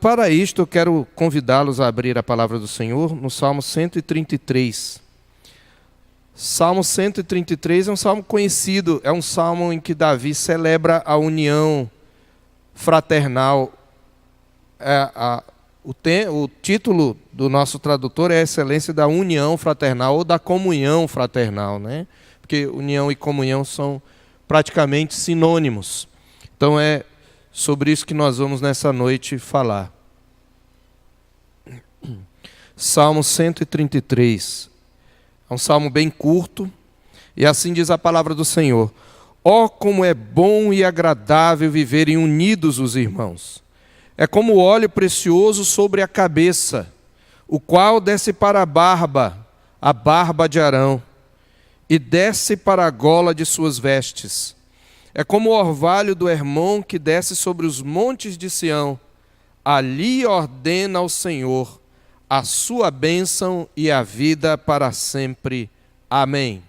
Para isto, eu quero convidá-los a abrir a palavra do Senhor no Salmo 133. Salmo 133 é um salmo conhecido, é um salmo em que Davi celebra a união fraternal. O título do nosso tradutor é a excelência da união fraternal ou da comunhão fraternal, né? Porque união e comunhão são praticamente sinônimos. Então é sobre isso que nós vamos nessa noite falar. Salmo 133. É um salmo bem curto, e assim diz a palavra do Senhor. Ó, como é bom e agradável viverem unidos os irmãos. É como o óleo precioso sobre a cabeça, o qual desce para a barba de Arão, e desce para a gola de suas vestes. É como o orvalho do Hermon que desce sobre os montes de Sião. Ali ordena ao Senhor a sua bênção e a vida para sempre. Amém.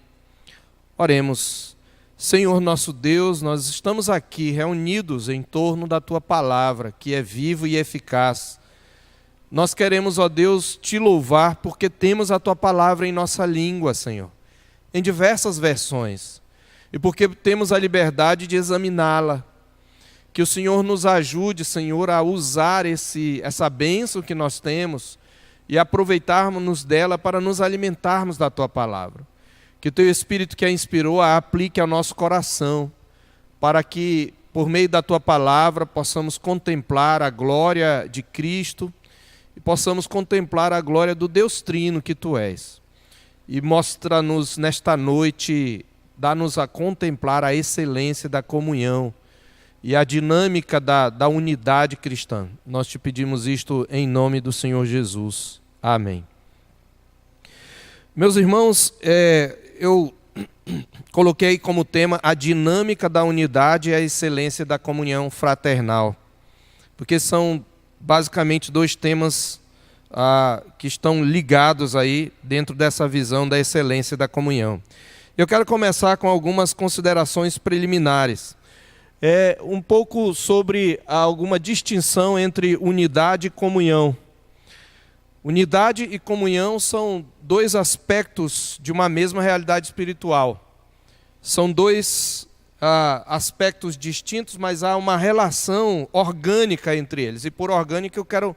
Oremos. Senhor nosso Deus, nós estamos aqui reunidos em torno da Tua palavra, que é viva e eficaz. Nós queremos, ó Deus, Te louvar porque temos a Tua palavra em nossa língua, Senhor, em diversas versões. E porque temos a liberdade de examiná-la. Que o Senhor nos ajude, Senhor, a usar essa bênção que nós temos e aproveitarmos dela para nos alimentarmos da Tua palavra. Que o Teu Espírito que a inspirou a aplique ao nosso coração, para que, por meio da Tua palavra, possamos contemplar a glória de Cristo e possamos contemplar a glória do Deus Trino que Tu és. E mostra-nos nesta noite, dá-nos a contemplar a excelência da comunhão e a dinâmica da unidade cristã. Nós Te pedimos isto em nome do Senhor Jesus. Amém. Meus irmãos, eu coloquei como tema a dinâmica da unidade e a excelência da comunhão fraternal, porque são basicamente dois temas que estão ligados aí dentro dessa visão da excelência da comunhão. Eu quero começar com algumas considerações preliminares. Um pouco sobre alguma distinção entre unidade e comunhão. Unidade e comunhão são dois aspectos de uma mesma realidade espiritual. São dois aspectos distintos, mas há uma relação orgânica entre eles. E por orgânica eu quero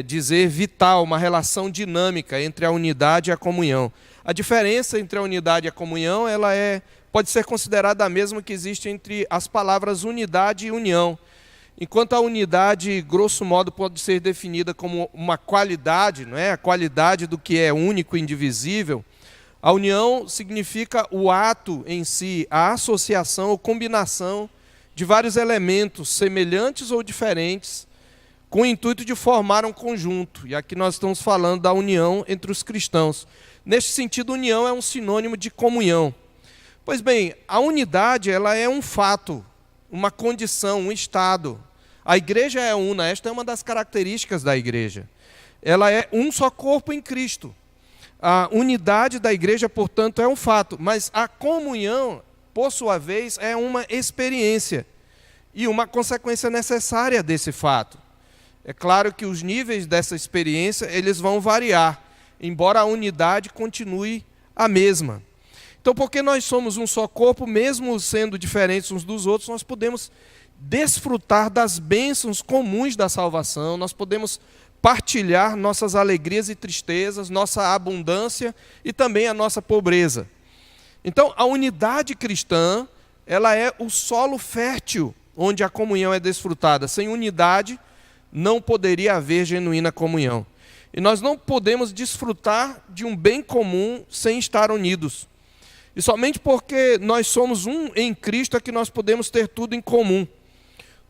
dizer vital, uma relação dinâmica entre a unidade e a comunhão. A diferença entre a unidade e a comunhão pode ser considerada a mesma que existe entre as palavras unidade e união. Enquanto a unidade, grosso modo, pode ser definida como uma qualidade, não é? A qualidade do que é único e indivisível, a união significa o ato em si, a associação ou combinação de vários elementos semelhantes ou diferentes, com o intuito de formar um conjunto. E aqui nós estamos falando da união entre os cristãos. Neste sentido, união é um sinônimo de comunhão. Pois bem, a unidade ela é um fato, uma condição, um estado. A igreja é una, esta é uma das características da igreja. Ela é um só corpo em Cristo. A unidade da igreja, portanto, é um fato, mas a comunhão, por sua vez, é uma experiência e uma consequência necessária desse fato. É claro que os níveis dessa experiência eles vão variar, embora a unidade continue a mesma. Então, porque nós somos um só corpo, mesmo sendo diferentes uns dos outros, nós podemos desfrutar das bênçãos comuns da salvação, nós podemos partilhar nossas alegrias e tristezas, nossa abundância e também a nossa pobreza. Então, a unidade cristã, ela é o solo fértil onde a comunhão é desfrutada. Sem unidade, não poderia haver genuína comunhão. E nós não podemos desfrutar de um bem comum sem estar unidos. E somente porque nós somos um em Cristo é que nós podemos ter tudo em comum.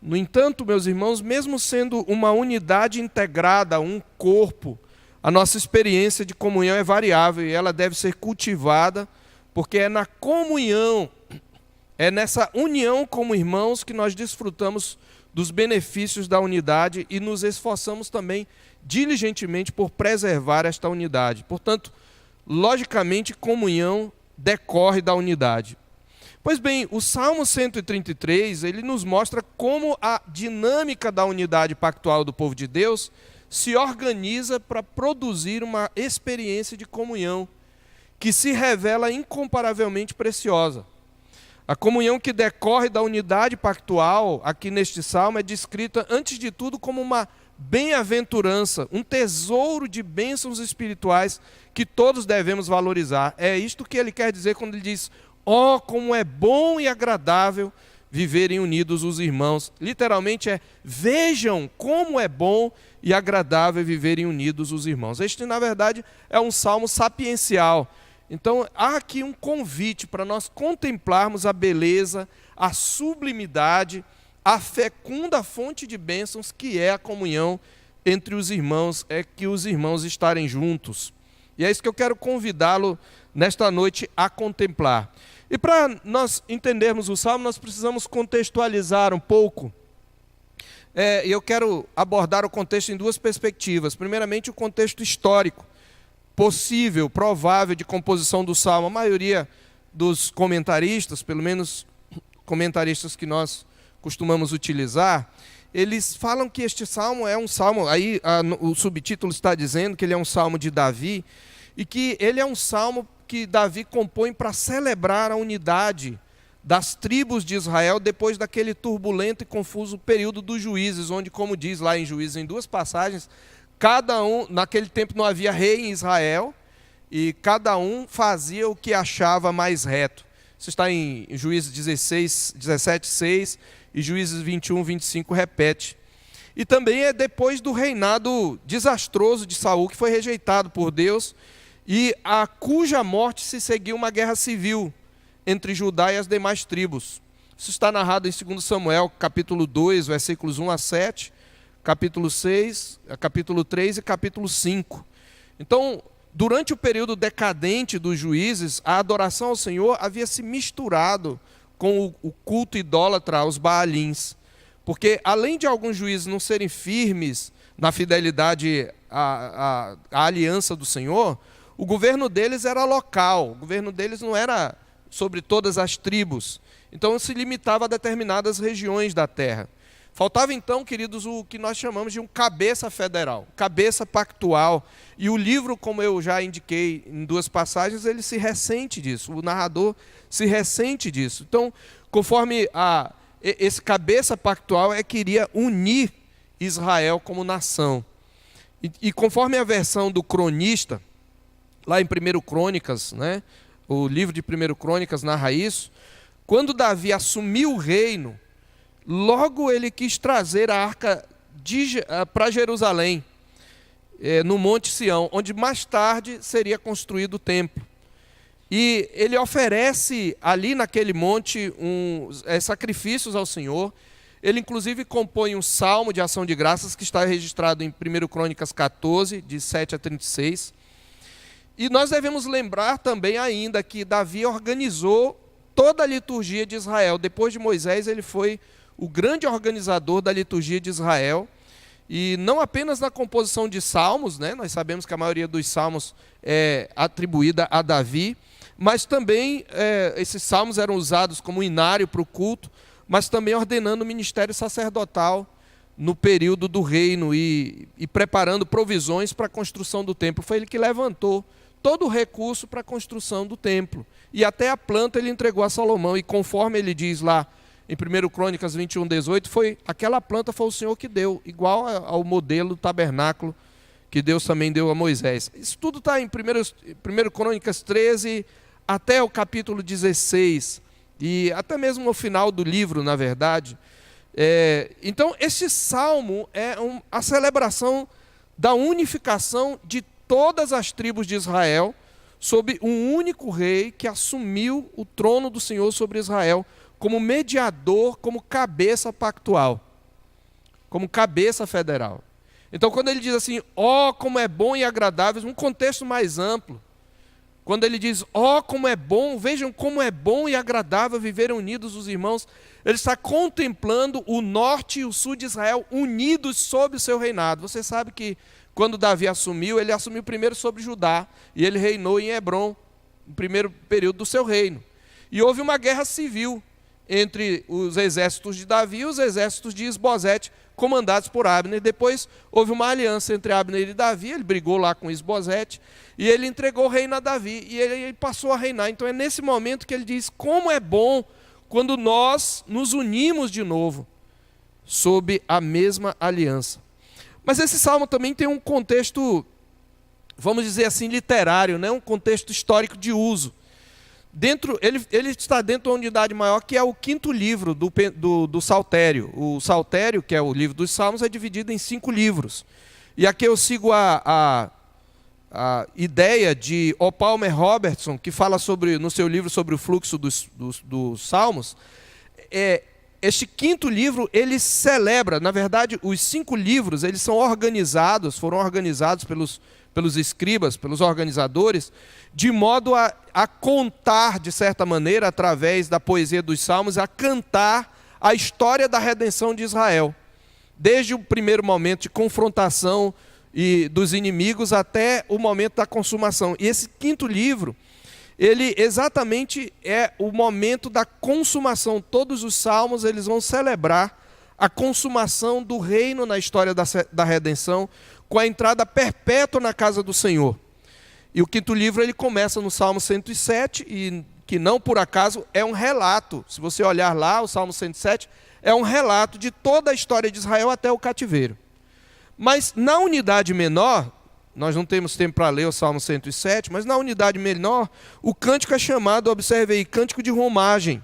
No entanto, meus irmãos, mesmo sendo uma unidade integrada, um corpo, a nossa experiência de comunhão é variável e ela deve ser cultivada, porque é na comunhão, é nessa união como irmãos que nós desfrutamos dos benefícios da unidade e nos esforçamos também diligentemente por preservar esta unidade. Portanto, logicamente, comunhão decorre da unidade. Pois bem, o Salmo 133, ele nos mostra como a dinâmica da unidade pactual do povo de Deus se organiza para produzir uma experiência de comunhão que se revela incomparavelmente preciosa. A comunhão que decorre da unidade pactual, aqui neste salmo, é descrita, antes de tudo, como uma bem-aventurança, um tesouro de bênçãos espirituais que todos devemos valorizar. É isto que ele quer dizer quando ele diz: ó, como é bom e agradável viverem unidos os irmãos. Literalmente é: vejam como é bom e agradável viverem unidos os irmãos. Este, na verdade, é um salmo sapiencial. Então, há aqui um convite para nós contemplarmos a beleza, a sublimidade, a fecunda fonte de bênçãos que é a comunhão entre os irmãos, é que os irmãos estarem juntos. E é isso que eu quero convidá-lo nesta noite a contemplar. E para nós entendermos o salmo, nós precisamos contextualizar um pouco. E eu quero abordar o contexto em duas perspectivas. Primeiramente, o contexto histórico possível, provável de composição do salmo. A maioria dos comentaristas, pelo menos comentaristas que nós costumamos utilizar, eles falam que este salmo é um salmo, aí o subtítulo está dizendo que ele é um salmo de Davi, e que ele é um salmo que Davi compõe para celebrar a unidade das tribos de Israel depois daquele turbulento e confuso período dos juízes, onde, como diz lá em Juízes, em duas passagens, cada um, naquele tempo não havia rei em Israel, e cada um fazia o que achava mais reto. Isso está em Juízes 17, 6, e Juízes 21, 25 repete. E também é depois do reinado desastroso de Saul, que foi rejeitado por Deus, e a cuja morte se seguiu uma guerra civil entre Judá e as demais tribos. Isso está narrado em 2 Samuel, capítulo 2, versículos 1 a 7, capítulo 6, capítulo 3 e capítulo 5. Então, durante o período decadente dos juízes, a adoração ao Senhor havia se misturado com o culto idólatra aos Baalins. Porque, além de alguns juízes não serem firmes na fidelidade à aliança do Senhor, o governo deles era local, o governo deles não era sobre todas as tribos. Então, se limitava a determinadas regiões da terra. Faltava então, queridos, o que nós chamamos de um cabeça federal, cabeça pactual. E o livro, como eu já indiquei em duas passagens, ele se ressente disso, o narrador se ressente disso. Então, conforme esse cabeça pactual queria unir Israel como nação. E conforme a versão do cronista, lá em 1 Crônicas, né, o livro de 1 Crônicas narra isso, quando Davi assumiu o reino, logo ele quis trazer a arca para Jerusalém, no Monte Sião, onde mais tarde seria construído o templo. E ele oferece ali naquele monte sacrifícios ao Senhor. Ele inclusive compõe um salmo de ação de graças que está registrado em 1 Crônicas 14, de 7 a 36. E nós devemos lembrar também ainda que Davi organizou toda a liturgia de Israel. Depois de Moisés, ele foi o grande organizador da liturgia de Israel, e não apenas na composição de salmos, né? Nós sabemos que a maioria dos salmos é atribuída a Davi, mas também esses salmos eram usados como inário para o culto, mas também ordenando o ministério sacerdotal no período do reino e preparando provisões para a construção do templo. Foi ele que levantou todo o recurso para a construção do templo, e até a planta ele entregou a Salomão, e conforme ele diz lá, em 1 Crônicas 21, 18, aquela planta foi o Senhor que deu, igual ao modelo do tabernáculo que Deus também deu a Moisés. Isso tudo está em 1 Crônicas 13 até o capítulo 16, e até mesmo no final do livro, na verdade. Então, esse salmo é a celebração da unificação de todas as tribos de Israel sob um único rei que assumiu o trono do Senhor sobre Israel, como mediador, como cabeça pactual, como cabeça federal. Então, quando ele diz assim, ó, como é bom e agradável, um contexto mais amplo. Quando ele diz, ó, como é bom, vejam como é bom e agradável viverem unidos os irmãos, ele está contemplando o norte e o sul de Israel unidos sob o seu reinado. Você sabe que quando Davi assumiu, ele assumiu primeiro sobre Judá, e ele reinou em Hebrom, no primeiro período do seu reino. E houve uma guerra civil entre os exércitos de Davi e os exércitos de Isbosete, comandados por Abner. Depois houve uma aliança entre Abner e Davi, ele brigou lá com Isbosete, e ele entregou o reino a Davi, e ele passou a reinar. Então é nesse momento que ele diz, como é bom quando nós nos unimos de novo, sob a mesma aliança. Mas esse salmo também tem um contexto, vamos dizer assim, literário, né? Um contexto histórico de uso. Ele está dentro de uma unidade maior, que é o quinto livro do Saltério. O Saltério, que é o livro dos Salmos, é dividido em 5 livros. E aqui eu sigo a ideia de O. Palmer Robertson, que fala no seu livro sobre o fluxo dos Salmos. Este quinto livro, ele celebra, na verdade, os 5 livros, eles foram organizados pelos escribas, pelos organizadores, de modo a contar, de certa maneira, através da poesia dos Salmos, a cantar a história da redenção de Israel. Desde o primeiro momento de confrontação dos inimigos até o momento da consumação. E esse quinto livro, ele exatamente é o momento da consumação. Todos os salmos, eles vão celebrar a consumação do reino na história da redenção, com a entrada perpétua na casa do Senhor. E o quinto livro, ele começa no Salmo 107, e que não por acaso é um relato. Se você olhar lá, o Salmo 107 é um relato de toda a história de Israel até o cativeiro. Mas na unidade menor, nós não temos tempo para ler o Salmo 107, mas na unidade menor, o cântico é chamado, observe aí, cântico de romagem.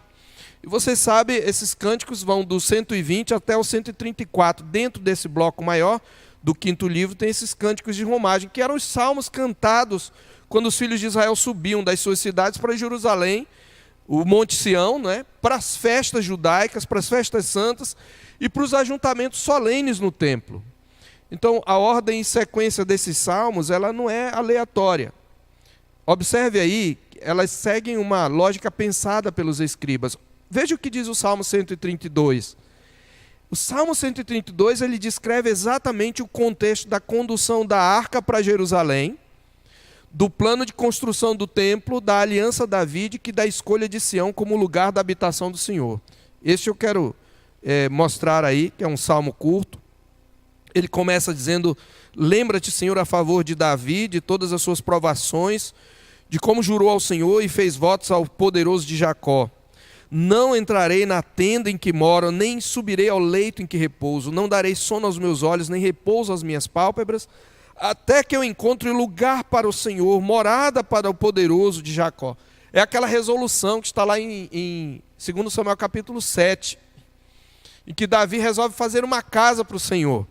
E você sabe, esses cânticos vão do 120 até o 134. Dentro desse bloco maior do quinto livro tem esses cânticos de romagem, que eram os salmos cantados quando os filhos de Israel subiam das suas cidades para Jerusalém, o Monte Sião, né, para as festas judaicas, para as festas santas e para os ajuntamentos solenes no templo. Então, a ordem e sequência desses salmos, ela não é aleatória. Observe aí, elas seguem uma lógica pensada pelos escribas. Veja o que diz o Salmo 132. O Salmo 132, ele descreve exatamente o contexto da condução da arca para Jerusalém, do plano de construção do templo, da aliança davídica e da escolha de Sião como lugar da habitação do Senhor. Este eu quero mostrar aí, que é um salmo curto. Ele começa dizendo, lembra-te, Senhor, a favor de Davi, de todas as suas provações, de como jurou ao Senhor e fez votos ao poderoso de Jacó. Não entrarei na tenda em que moro, nem subirei ao leito em que repouso. Não darei sono aos meus olhos, nem repouso às minhas pálpebras, até que eu encontre lugar para o Senhor, morada para o poderoso de Jacó. É aquela resolução que está lá em 2 Samuel capítulo 7, em que Davi resolve fazer uma casa para o Senhor.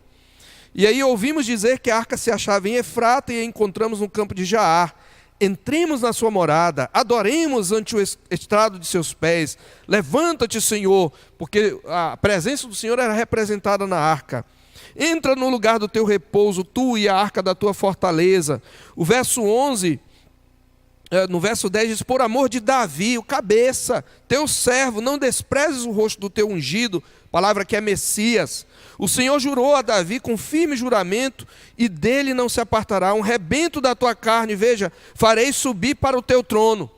E aí ouvimos dizer que a arca se achava em Efrata e a encontramos no campo de Jaar. Entremos na sua morada, adoremos ante o estrado de seus pés. Levanta-te, Senhor, porque a presença do Senhor era representada na arca. Entra no lugar do teu repouso, tu e a arca da tua fortaleza. O verso 11, no verso 10 diz, por amor de Davi, o cabeça, teu servo, não desprezes o rosto do teu ungido, palavra que é Messias. O Senhor jurou a Davi com firme juramento, e dele não se apartará um rebento da tua carne, veja, farei subir para o teu trono.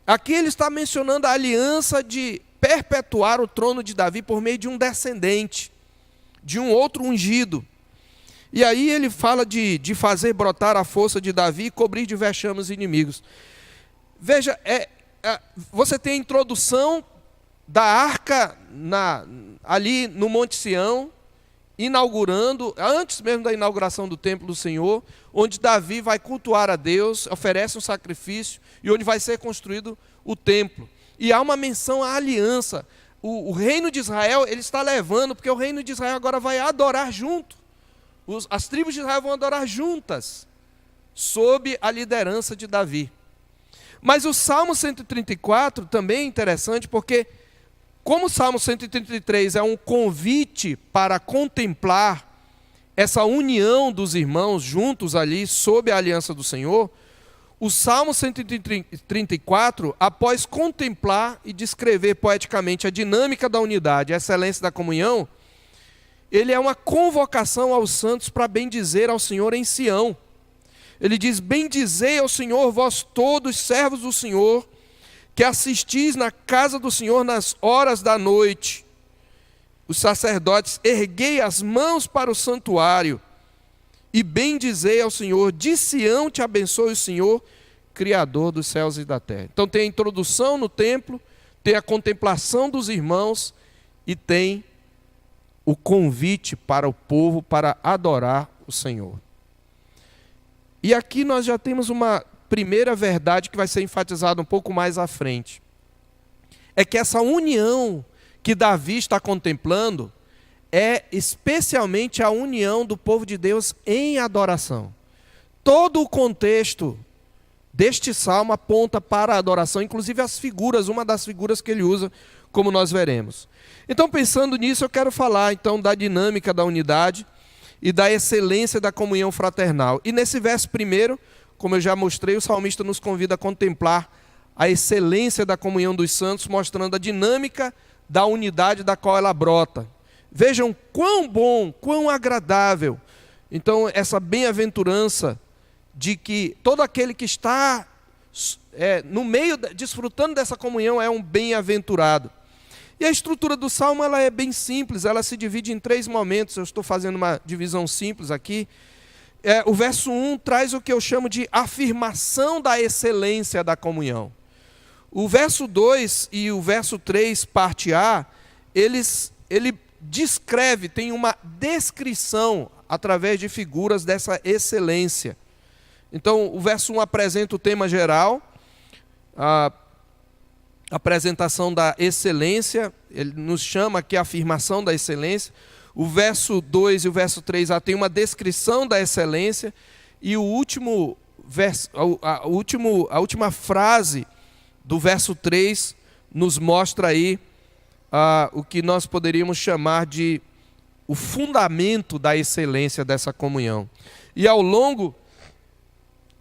Aqui ele está mencionando a aliança de perpetuar o trono de Davi por meio de um descendente, de um outro ungido. E aí ele fala de fazer brotar a força de Davi e cobrir de vexame os inimigos. Veja, você tem a introdução da arca ali no Monte Sião, inaugurando, antes mesmo da inauguração do templo do Senhor, onde Davi vai cultuar a Deus, oferece um sacrifício, e onde vai ser construído o templo. E há uma menção à aliança. O reino de Israel, ele está levando, porque o reino de Israel agora vai adorar junto. As tribos de Israel vão adorar juntas, sob a liderança de Davi. Mas o Salmo 134 também é interessante, porque como o Salmo 133 é um convite para contemplar essa união dos irmãos juntos ali, sob a aliança do Senhor, o Salmo 134, após contemplar e descrever poeticamente a dinâmica da unidade, a excelência da comunhão, ele é uma convocação aos santos para bendizer ao Senhor em Sião. Ele diz, bendizei ao Senhor, vós todos, servos do Senhor, que assistis na casa do Senhor nas horas da noite, os sacerdotes, erguei as mãos para o santuário e bendizei ao Senhor. De Sião te abençoe o Senhor, Criador dos céus e da terra. Então tem a introdução no templo, tem a contemplação dos irmãos e tem o convite para o povo para adorar o Senhor. E aqui nós já temos uma primeira verdade que vai ser enfatizada um pouco mais à frente. É que essa união que Davi está contemplando é especialmente a união do povo de Deus em adoração. Todo o contexto deste salmo aponta para a adoração, inclusive as figuras, uma das figuras que ele usa, como nós veremos. Então, pensando nisso, eu quero falar então da dinâmica da unidade e da excelência da comunhão fraternal. E nesse verso primeiro, como eu já mostrei, o salmista nos convida a contemplar a excelência da comunhão dos santos, mostrando a dinâmica da unidade da qual ela brota. Vejam quão bom, quão agradável. Então, essa bem-aventurança de que todo aquele que está no meio, desfrutando dessa comunhão, é um bem-aventurado. E a estrutura do salmo ela é bem simples, ela se divide em 3 momentos. Eu estou fazendo uma divisão simples aqui. O verso 1 traz o que eu chamo de afirmação da excelência da comunhão. O verso 2 e o verso 3, parte A, ele descreve, tem uma descrição através de figuras dessa excelência. Então, o verso 1 apresenta o tema geral, a apresentação da excelência, ele nos chama aqui a afirmação da excelência. O verso 2 e o verso 3 tem uma descrição da excelência, e o último verso, a última frase do verso 3 nos mostra aí o que nós poderíamos chamar de o fundamento da excelência dessa comunhão. E ao longo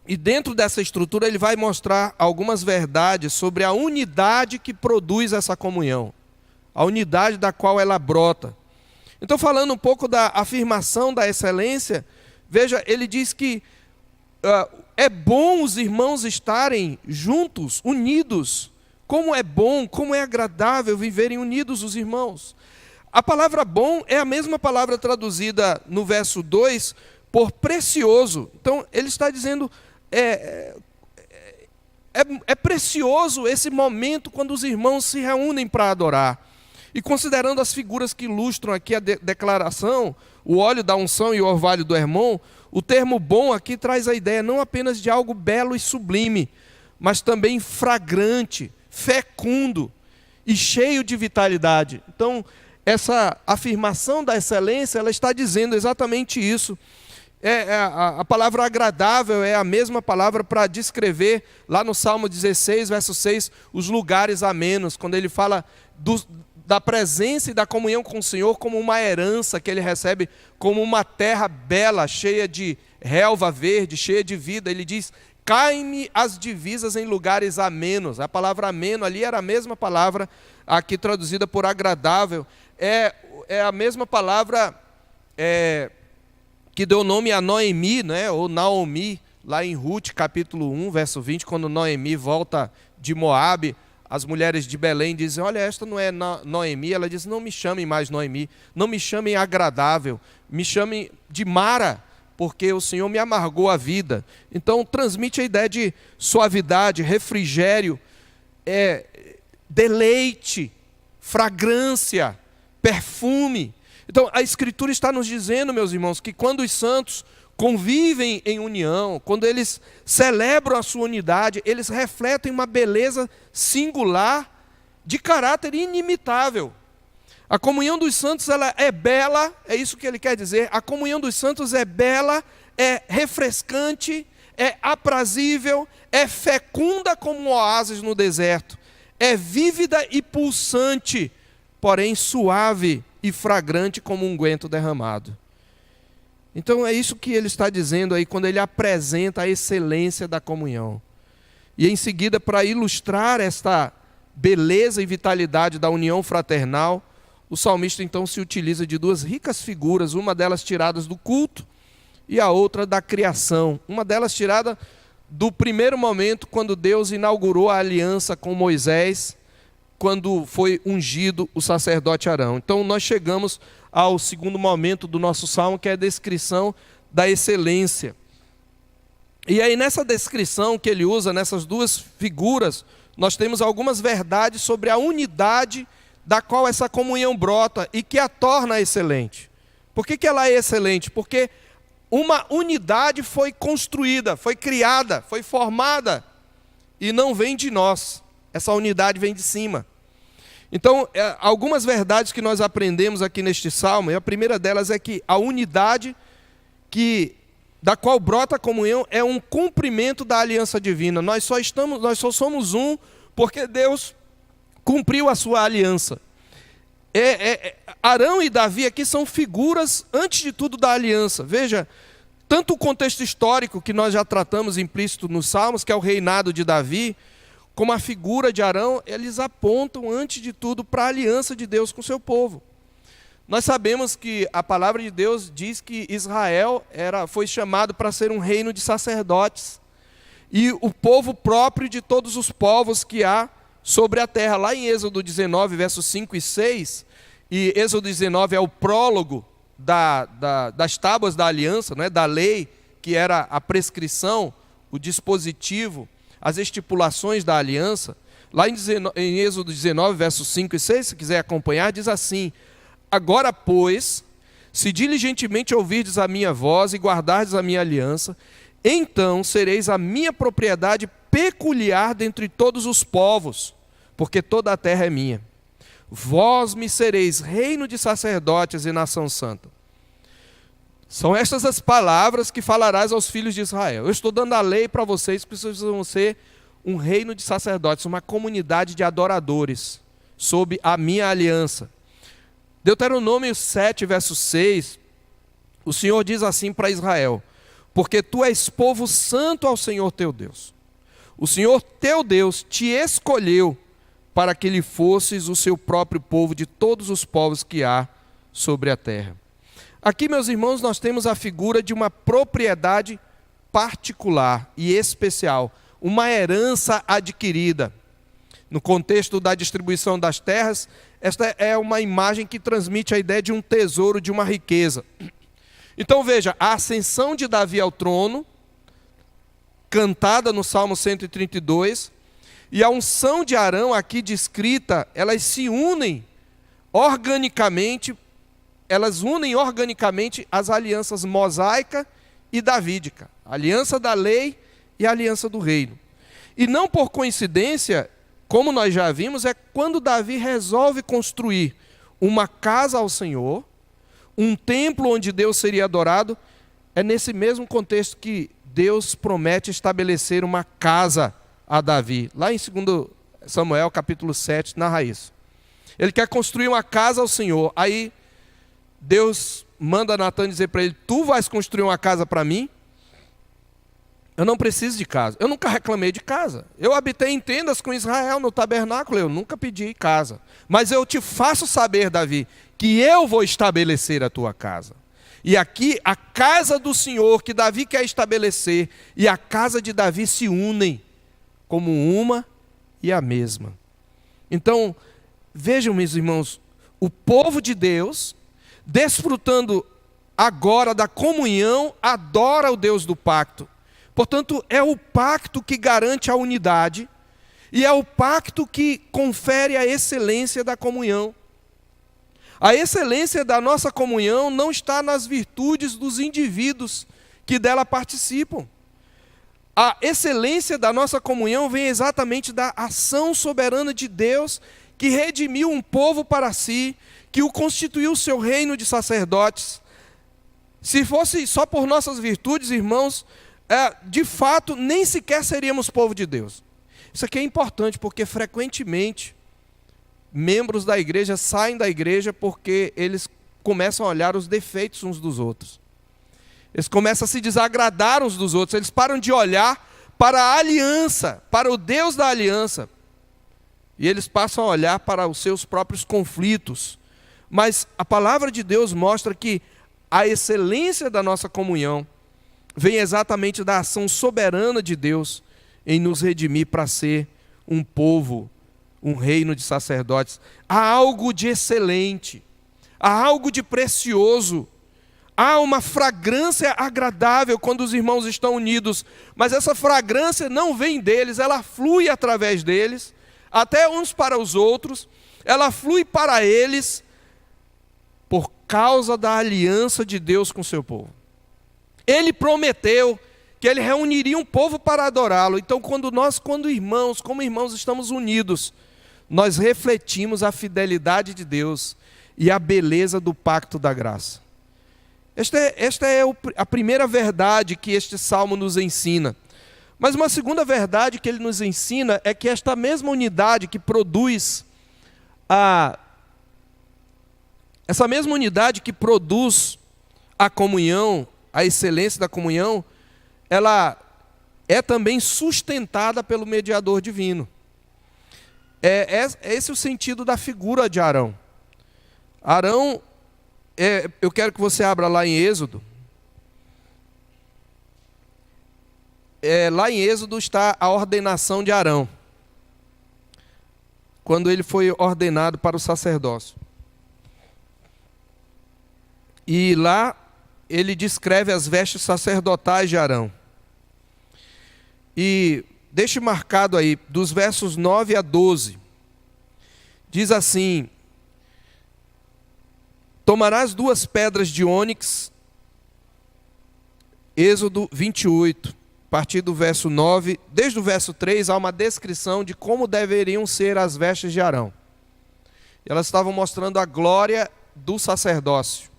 e dentro dessa estrutura ele vai mostrar algumas verdades sobre a unidade que produz essa comunhão, a unidade da qual ela brota. Então, falando um pouco da afirmação da excelência, veja, ele diz que é bom os irmãos estarem juntos, unidos. Como é bom, como é agradável viverem unidos os irmãos. A palavra bom é a mesma palavra traduzida no verso 2 por precioso. Então, ele está dizendo, é precioso esse momento quando os irmãos se reúnem para adorar. E considerando as figuras que ilustram aqui a declaração, o óleo da unção e o orvalho do Hermon, o termo bom aqui traz a ideia não apenas de algo belo e sublime, mas também fragrante, fecundo e cheio de vitalidade. Então, essa afirmação da excelência, ela está dizendo exatamente isso. A palavra agradável é a mesma palavra para descrever, lá no Salmo 16, verso 6, os lugares amenos, quando ele fala da presença e da comunhão com o Senhor como uma herança que ele recebe, como uma terra bela, cheia de relva verde, cheia de vida. Ele diz, caem-me as divisas em lugares amenos. A palavra ameno ali era a mesma palavra aqui traduzida por agradável. É a mesma palavra que deu nome a Noemi, né, ou Naomi, lá em Ruth, capítulo 1, verso 20, quando Noemi volta de Moabe, as mulheres de Belém dizem, olha, esta não é Noemi. Ela diz, não me chamem mais Noemi, não me chamem agradável, me chamem de Mara, porque o Senhor me amargou a vida. Então, transmite a ideia de suavidade, refrigério, deleite, fragrância, perfume. Então, a Escritura está nos dizendo, meus irmãos, que quando os santos convivem em união, quando eles celebram a sua unidade, eles refletem uma beleza singular, de caráter inimitável. A comunhão dos santos, ela é bela, é isso que ele quer dizer. A comunhão dos santos é bela, é refrescante, é aprazível, é fecunda como um oásis no deserto, é vívida e pulsante, porém suave e fragrante como um unguento derramado. Então é isso que ele está dizendo aí quando ele apresenta a excelência da comunhão. E em seguida, para ilustrar esta beleza e vitalidade da união fraternal, o salmista então se utiliza de 2 ricas figuras, uma delas tirada do culto e a outra da criação. Uma delas tirada do primeiro momento, quando Deus inaugurou a aliança com Moisés, quando foi ungido o sacerdote Arão. Então nós chegamos ao segundo momento do nosso salmo, que é a descrição da excelência. E aí nessa descrição que ele usa, nessas duas figuras, nós temos algumas verdades sobre a unidade da qual essa comunhão brota e que a torna excelente. Por que ela é excelente? Porque uma unidade foi construída, foi criada, foi formada e não vem de nós. Essa unidade vem de cima. Então, algumas verdades que nós aprendemos aqui neste salmo, e a primeira delas é que a unidade da qual brota a comunhão é um cumprimento da aliança divina. Nós só somos um porque Deus cumpriu a sua aliança. Arão e Davi aqui são figuras, antes de tudo, da aliança. Veja, tanto o contexto histórico que nós já tratamos implícito nos Salmos, que é o reinado de Davi, como a figura de Arão, eles apontam, antes de tudo, para a aliança de Deus com o seu povo. Nós sabemos que a palavra de Deus diz que Israel foi chamado para ser um reino de sacerdotes, e o povo próprio de todos os povos que há sobre a terra. Lá em Êxodo 19, versos 5 e 6, e Êxodo 19 é o prólogo das tábuas da aliança, né, da lei, que era a prescrição, o dispositivo, as estipulações da aliança. Lá em Êxodo 19, versos 5 e 6, se quiser acompanhar, diz assim: agora, pois, se diligentemente ouvirdes a minha voz e guardardes a minha aliança, então sereis a minha propriedade peculiar dentre todos os povos, porque toda a terra é minha. Vós me sereis reino de sacerdotes e nação santa. São estas as palavras que falarás aos filhos de Israel. Eu estou dando a lei para vocês, que precisam ser um reino de sacerdotes, uma comunidade de adoradores, sob a minha aliança. Deuteronômio 7, verso 6, o Senhor diz assim para Israel: porque tu és povo santo ao Senhor teu Deus. O Senhor teu Deus te escolheu para que lhe fosses o seu próprio povo de todos os povos que há sobre a terra. Aqui, meus irmãos, nós temos a figura de uma propriedade particular e especial, uma herança adquirida. No contexto da distribuição das terras, esta é uma imagem que transmite a ideia de um tesouro, de uma riqueza. Então veja, a ascensão de Davi ao trono, cantada no Salmo 132, e a unção de Arão aqui descrita, elas se unem organicamente, as alianças mosaica e davídica, a aliança da lei e a aliança do reino. E não por coincidência, como nós já vimos, é quando Davi resolve construir uma casa ao Senhor, um templo onde Deus seria adorado, é nesse mesmo contexto que Deus promete estabelecer uma casa a Davi. Lá em 2 Samuel, capítulo 7, narra isso. Ele quer construir uma casa ao Senhor. Aí Deus manda Natan dizer para ele: tu vais construir uma casa para mim? Eu não preciso de casa. Eu nunca reclamei de casa. Eu habitei em tendas com Israel no tabernáculo. Eu nunca pedi casa. Mas eu te faço saber, Davi, que eu vou estabelecer a tua casa. E aqui a casa do Senhor que Davi quer estabelecer e a casa de Davi se unem como uma e a mesma. Então, vejam, meus irmãos, o povo de Deus, desfrutando agora da comunhão, adora o Deus do pacto. Portanto, é o pacto que garante a unidade e é o pacto que confere a excelência da comunhão. A excelência da nossa comunhão não está nas virtudes dos indivíduos que dela participam. A excelência da nossa comunhão vem exatamente da ação soberana de Deus, que redimiu um povo para si, que o constituiu seu reino de sacerdotes. Se fosse só por nossas virtudes, irmãos, de fato, nem sequer seríamos povo de Deus. Isso aqui é importante, porque frequentemente membros da igreja saem da igreja porque eles começam a olhar os defeitos uns dos outros. Eles começam a se desagradar uns dos outros. Eles param de olhar para a aliança, para o Deus da aliança. E eles passam a olhar para os seus próprios conflitos. Mas a palavra de Deus mostra que a excelência da nossa comunhão, vem exatamente da ação soberana de Deus em nos redimir para ser um povo, um reino de sacerdotes. Há algo de excelente, há algo de precioso, há uma fragrância agradável quando os irmãos estão unidos, mas essa fragrância não vem deles, ela flui através deles, até uns para os outros, ela flui para eles por causa da aliança de Deus com o seu povo. Ele prometeu que ele reuniria um povo para adorá-lo. Então, como irmãos, estamos unidos, nós refletimos a fidelidade de Deus e a beleza do pacto da graça. Esta é a primeira verdade que este salmo nos ensina. Mas uma segunda verdade que ele nos ensina é que esta mesma unidade que produz essa mesma unidade que produz a comunhão, a excelência da comunhão, ela é também sustentada pelo mediador divino. É esse o sentido da figura de Arão. Arão, eu quero que você abra lá em Êxodo. Lá em Êxodo está a ordenação de Arão, quando ele foi ordenado para o sacerdócio. E lá ele descreve as vestes sacerdotais de Arão. E deixe marcado aí, dos versos 9 a 12, diz assim: tomarás 2 pedras de ônix, Êxodo 28, a partir do verso 9, desde o verso 3, há uma descrição de como deveriam ser as vestes de Arão. Elas estavam mostrando a glória do sacerdócio.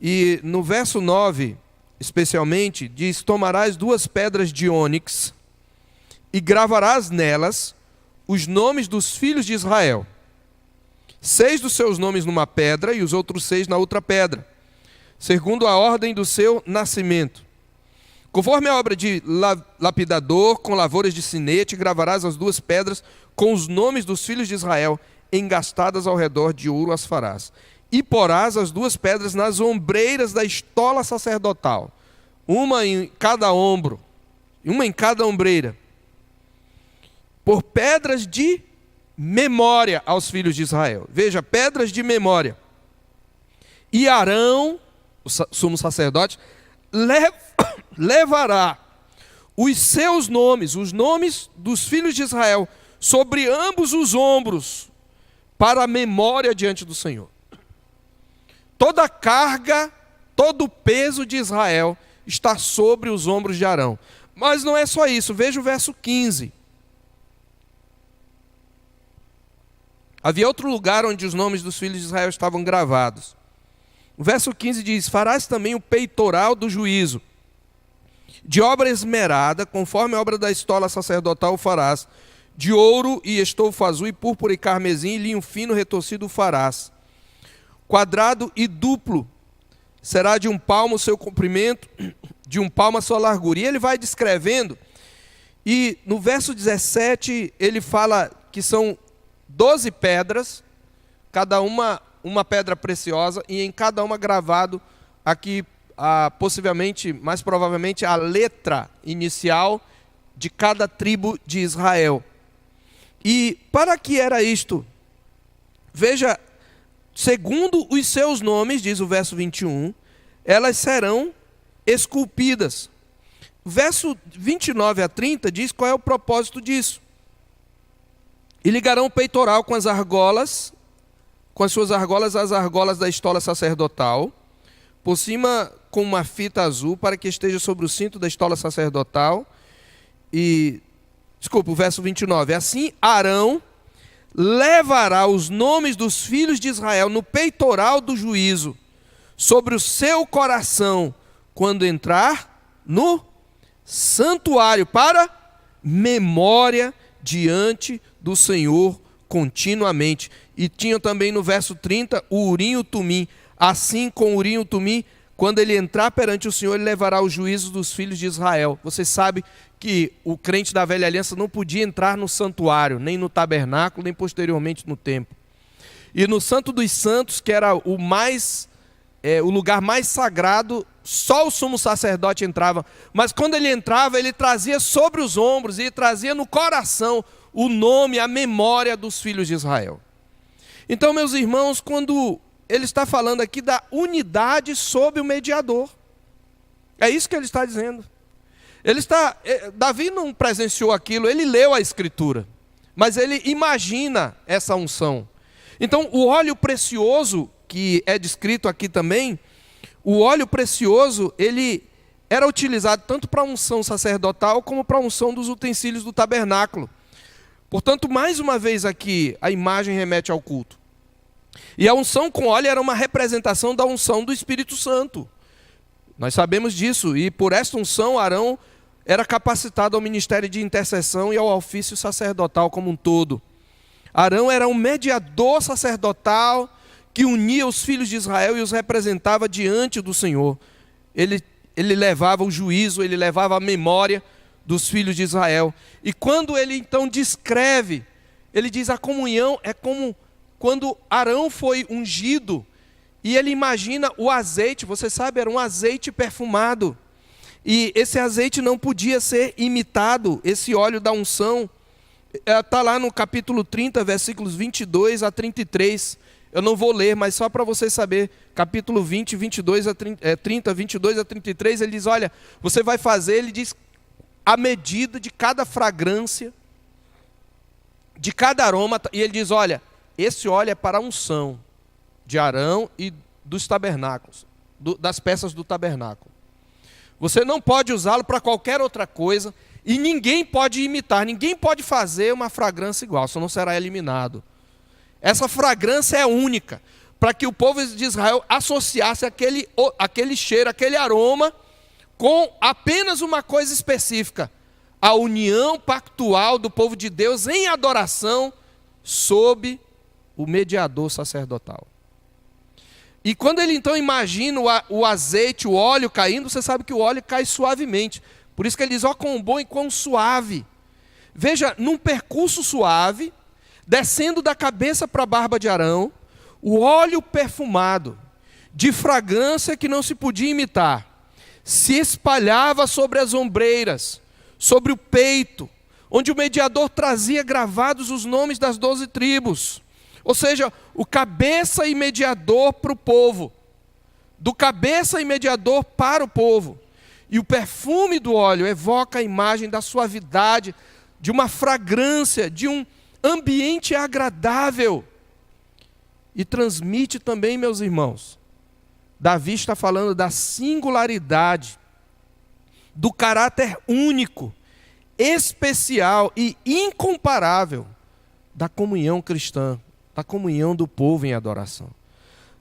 E no verso 9, especialmente, diz: tomarás 2 pedras de ônix e gravarás nelas os nomes dos filhos de Israel. 6 dos seus nomes numa pedra e os outros 6 na outra pedra, segundo a ordem do seu nascimento. Conforme a obra de lapidador, com lavouras de sinete, gravarás as 2 pedras com os nomes dos filhos de Israel, engastadas ao redor de ouro as farás. E porás as 2 pedras nas ombreiras da estola sacerdotal, uma em cada ombro, uma em cada ombreira, por pedras de memória aos filhos de Israel. Veja, pedras de memória. E Arão, o sumo sacerdote, levará os seus nomes, os nomes dos filhos de Israel, sobre ambos os ombros, para a memória diante do Senhor. Toda a carga, todo o peso de Israel está sobre os ombros de Arão. Mas não é só isso, veja o verso 15. Havia outro lugar onde os nomes dos filhos de Israel estavam gravados. O verso 15 diz: farás também o peitoral do juízo, de obra esmerada, conforme a obra da estola sacerdotal o farás, de ouro e estofo azul e púrpura e carmesim e linho fino retorcido o farás. Quadrado e duplo, será de 1 palmo o seu comprimento, de 1 palmo a sua largura. E ele vai descrevendo, e no verso 17 ele fala que são 12 pedras, cada uma pedra preciosa, e em cada uma gravado aqui, possivelmente, mais provavelmente, a letra inicial de cada tribo de Israel. E para que era isto? Veja, segundo os seus nomes, diz o verso 21, elas serão esculpidas. Verso 29 a 30 diz qual é o propósito disso. E ligarão o peitoral com as argolas, com as suas argolas, as argolas da estola sacerdotal, por cima com uma fita azul, para que esteja sobre o cinto da estola sacerdotal. O verso 29. Assim Arão levará os nomes dos filhos de Israel no peitoral do juízo, sobre o seu coração, quando entrar no santuário, para memória diante do Senhor continuamente. E tinha também no verso 30 o Urim e o Tumim. Assim, com o Urim e o Tumim, quando ele entrar perante o Senhor, ele levará os juízos dos filhos de Israel. Você sabe que o crente da velha aliança não podia entrar no santuário, nem no tabernáculo, nem posteriormente no templo. E no Santo dos Santos, que era o mais o lugar mais sagrado, só o sumo sacerdote entrava. Mas quando ele entrava, ele trazia sobre os ombros e trazia no coração o nome, a memória dos filhos de Israel. Então, meus irmãos, quando ele está falando aqui da unidade sob o mediador, é isso que ele está dizendo. Davi não presenciou aquilo, ele leu a Escritura, mas ele imagina essa unção. Então, o óleo precioso, que é descrito aqui também, o óleo precioso, ele era utilizado tanto para a unção sacerdotal, como para a unção dos utensílios do tabernáculo. Portanto, mais uma vez aqui, a imagem remete ao culto. E a unção com óleo era uma representação da unção do Espírito Santo. Nós sabemos disso, e por esta unção, Arão era capacitado ao ministério de intercessão e ao ofício sacerdotal como um todo. Arão era um mediador sacerdotal que unia os filhos de Israel e os representava diante do Senhor. Ele levava o juízo, ele levava a memória dos filhos de Israel. E quando ele então descreve, ele diz: a comunhão é como quando Arão foi ungido, e ele imagina o azeite, você sabe, era um azeite perfumado. E esse azeite não podia ser imitado, esse óleo da unção. Está lá no capítulo 30, versículos 22 a 33. Eu não vou ler, mas só para você saber, capítulo 20, 30, 22 a 33, ele diz: olha, você vai fazer, ele diz, a medida de cada fragrância, de cada aroma, e ele diz: olha, esse óleo é para a unção de Arão e dos tabernáculos, das peças do tabernáculo. Você não pode usá-lo para qualquer outra coisa, e ninguém pode imitar, ninguém pode fazer uma fragrância igual, senão será eliminado. Essa fragrância é única, para que o povo de Israel associasse aquele cheiro, aquele aroma, com apenas uma coisa específica: a união pactual do povo de Deus em adoração sob o mediador sacerdotal. E quando ele então imagina o azeite, o óleo caindo, você sabe que o óleo cai suavemente. Por isso que ele diz: ó, quão bom e quão suave. Veja, num percurso suave, descendo da cabeça para a barba de Arão, o óleo perfumado, de fragrância que não se podia imitar, se espalhava sobre as ombreiras, sobre o peito, onde o mediador trazia gravados os nomes das 12 tribos. Ou seja, o cabeça e mediador para o povo, do cabeça e mediador para o povo. E o perfume do óleo evoca a imagem da suavidade, de uma fragrância, de um ambiente agradável. E transmite também, meus irmãos, Davi está falando da singularidade, do caráter único, especial e incomparável da comunhão cristã, da comunhão do povo em adoração.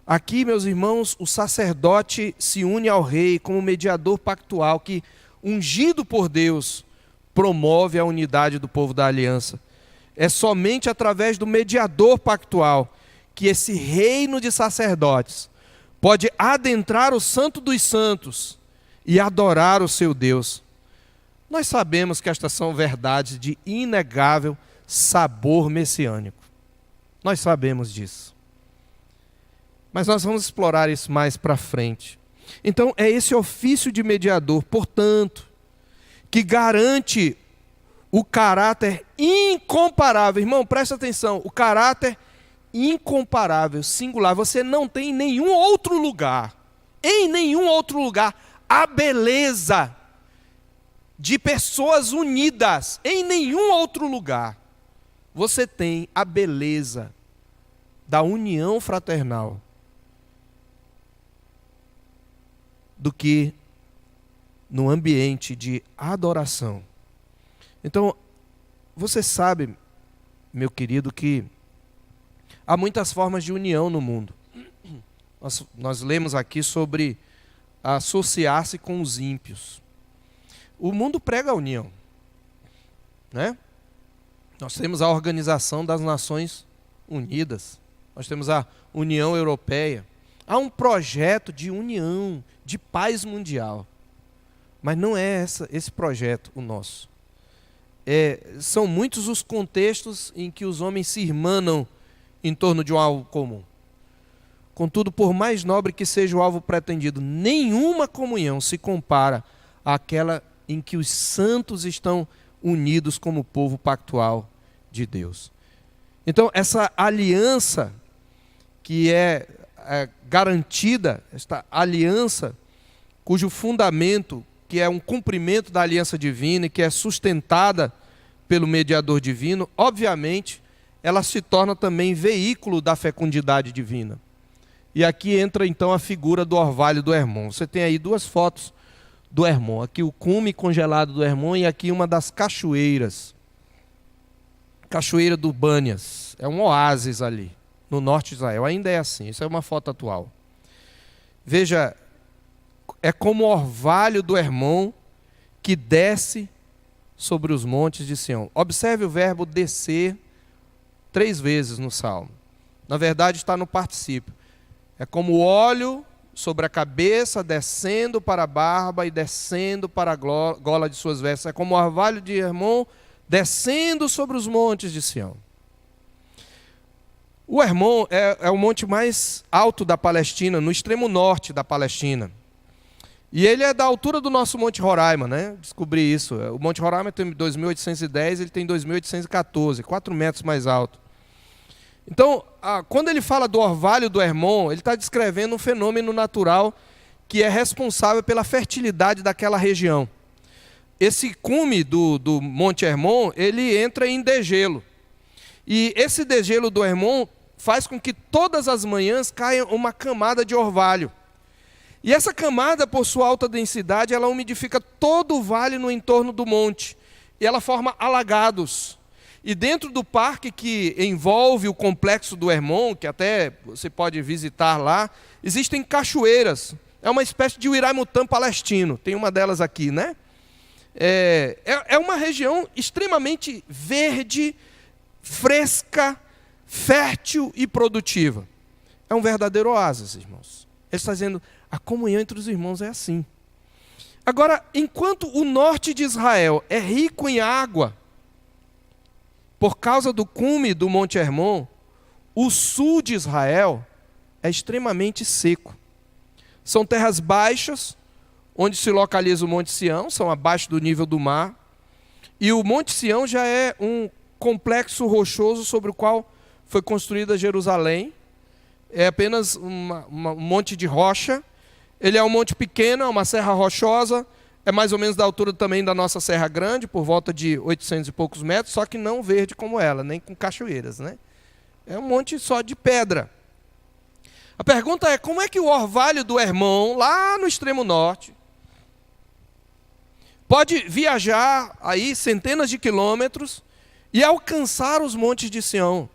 Aqui, meus irmãos, o sacerdote se une ao rei como mediador pactual que, ungido por Deus, promove a unidade do povo da aliança. É somente através do mediador pactual que esse reino de sacerdotes pode adentrar o Santo dos Santos e adorar o seu Deus. Nós sabemos que estas são verdades de inegável sabor messiânico. Nós sabemos disso. Mas nós vamos explorar isso mais para frente. Então, é esse ofício de mediador, portanto, que garante o caráter incomparável. Irmão, presta atenção, o caráter incomparável, singular. Você não tem em nenhum outro lugar, a beleza de pessoas unidas. Em nenhum outro lugar você tem a beleza da união fraternal do que no ambiente de adoração. Então, você sabe, meu querido, que há muitas formas de união no mundo. Nós lemos aqui sobre associar-se com os ímpios. O mundo prega a união, né? Nós temos a Organização das Nações Unidas, nós temos a União Europeia. Há um projeto de união, de paz mundial. Mas não é esse projeto o nosso. São muitos os contextos em que os homens se irmanam em torno de um algo comum. Contudo, por mais nobre que seja o alvo pretendido, nenhuma comunhão se compara àquela em que os santos estão unidos como povo pactual de Deus. Então, essa aliança que é garantida, esta aliança cujo fundamento, que é um cumprimento da aliança divina e que é sustentada pelo mediador divino, obviamente, ela se torna também veículo da fecundidade divina. E aqui entra então a figura do orvalho do Hermon. Você tem aí duas fotos do Hermon. Aqui o cume congelado do Hermon e aqui uma das cachoeiras. Cachoeira do Bânias. É um oásis ali, no norte de Israel. Ainda é assim, isso é uma foto atual. Veja, é como o orvalho do Hermon que desce sobre os montes de Sião. Observe o verbo descer 3 vezes no Salmo. Na verdade está no particípio. É como o óleo sobre a cabeça, descendo para a barba e descendo para a gola de suas vestes. É como o orvalho de Hermon descendo sobre os montes de Sião. O Hermon é o monte mais alto da Palestina, no extremo norte da Palestina. E ele é da altura do nosso Monte Roraima, né? Descobri isso. O Monte Roraima tem 2.810, ele tem 2.814, 4 metros mais alto. Então, quando ele fala do orvalho do Hermon, ele está descrevendo um fenômeno natural que é responsável pela fertilidade daquela região. Esse cume do Monte Hermon, ele entra em degelo. E esse degelo do Hermon faz com que todas as manhãs caia uma camada de orvalho. E essa camada, por sua alta densidade, ela umidifica todo o vale no entorno do monte. E ela forma alagados. E dentro do parque que envolve o complexo do Hermon, que até você pode visitar lá, existem cachoeiras. É uma espécie de Uiramutã palestino. Tem uma delas aqui, né? É uma região extremamente verde, fresca, fértil e produtiva. É um verdadeiro oásis, irmãos. Ele está dizendo, a comunhão entre os irmãos é assim. Agora, enquanto o norte de Israel é rico em água, por causa do cume do Monte Hermon, o sul de Israel é extremamente seco. São terras baixas, onde se localiza o Monte Sião, são abaixo do nível do mar. E o Monte Sião já é um complexo rochoso sobre o qual foi construída Jerusalém. É apenas um monte de rocha. Ele é um monte pequeno, é uma serra rochosa. É mais ou menos da altura também da nossa Serra Grande, por volta de 800 e poucos metros, só que não verde como ela, nem com cachoeiras, né? É um monte só de pedra. A pergunta é, como é que o orvalho do Hermon, lá no extremo norte, pode viajar aí centenas de quilômetros e alcançar os montes de Sião,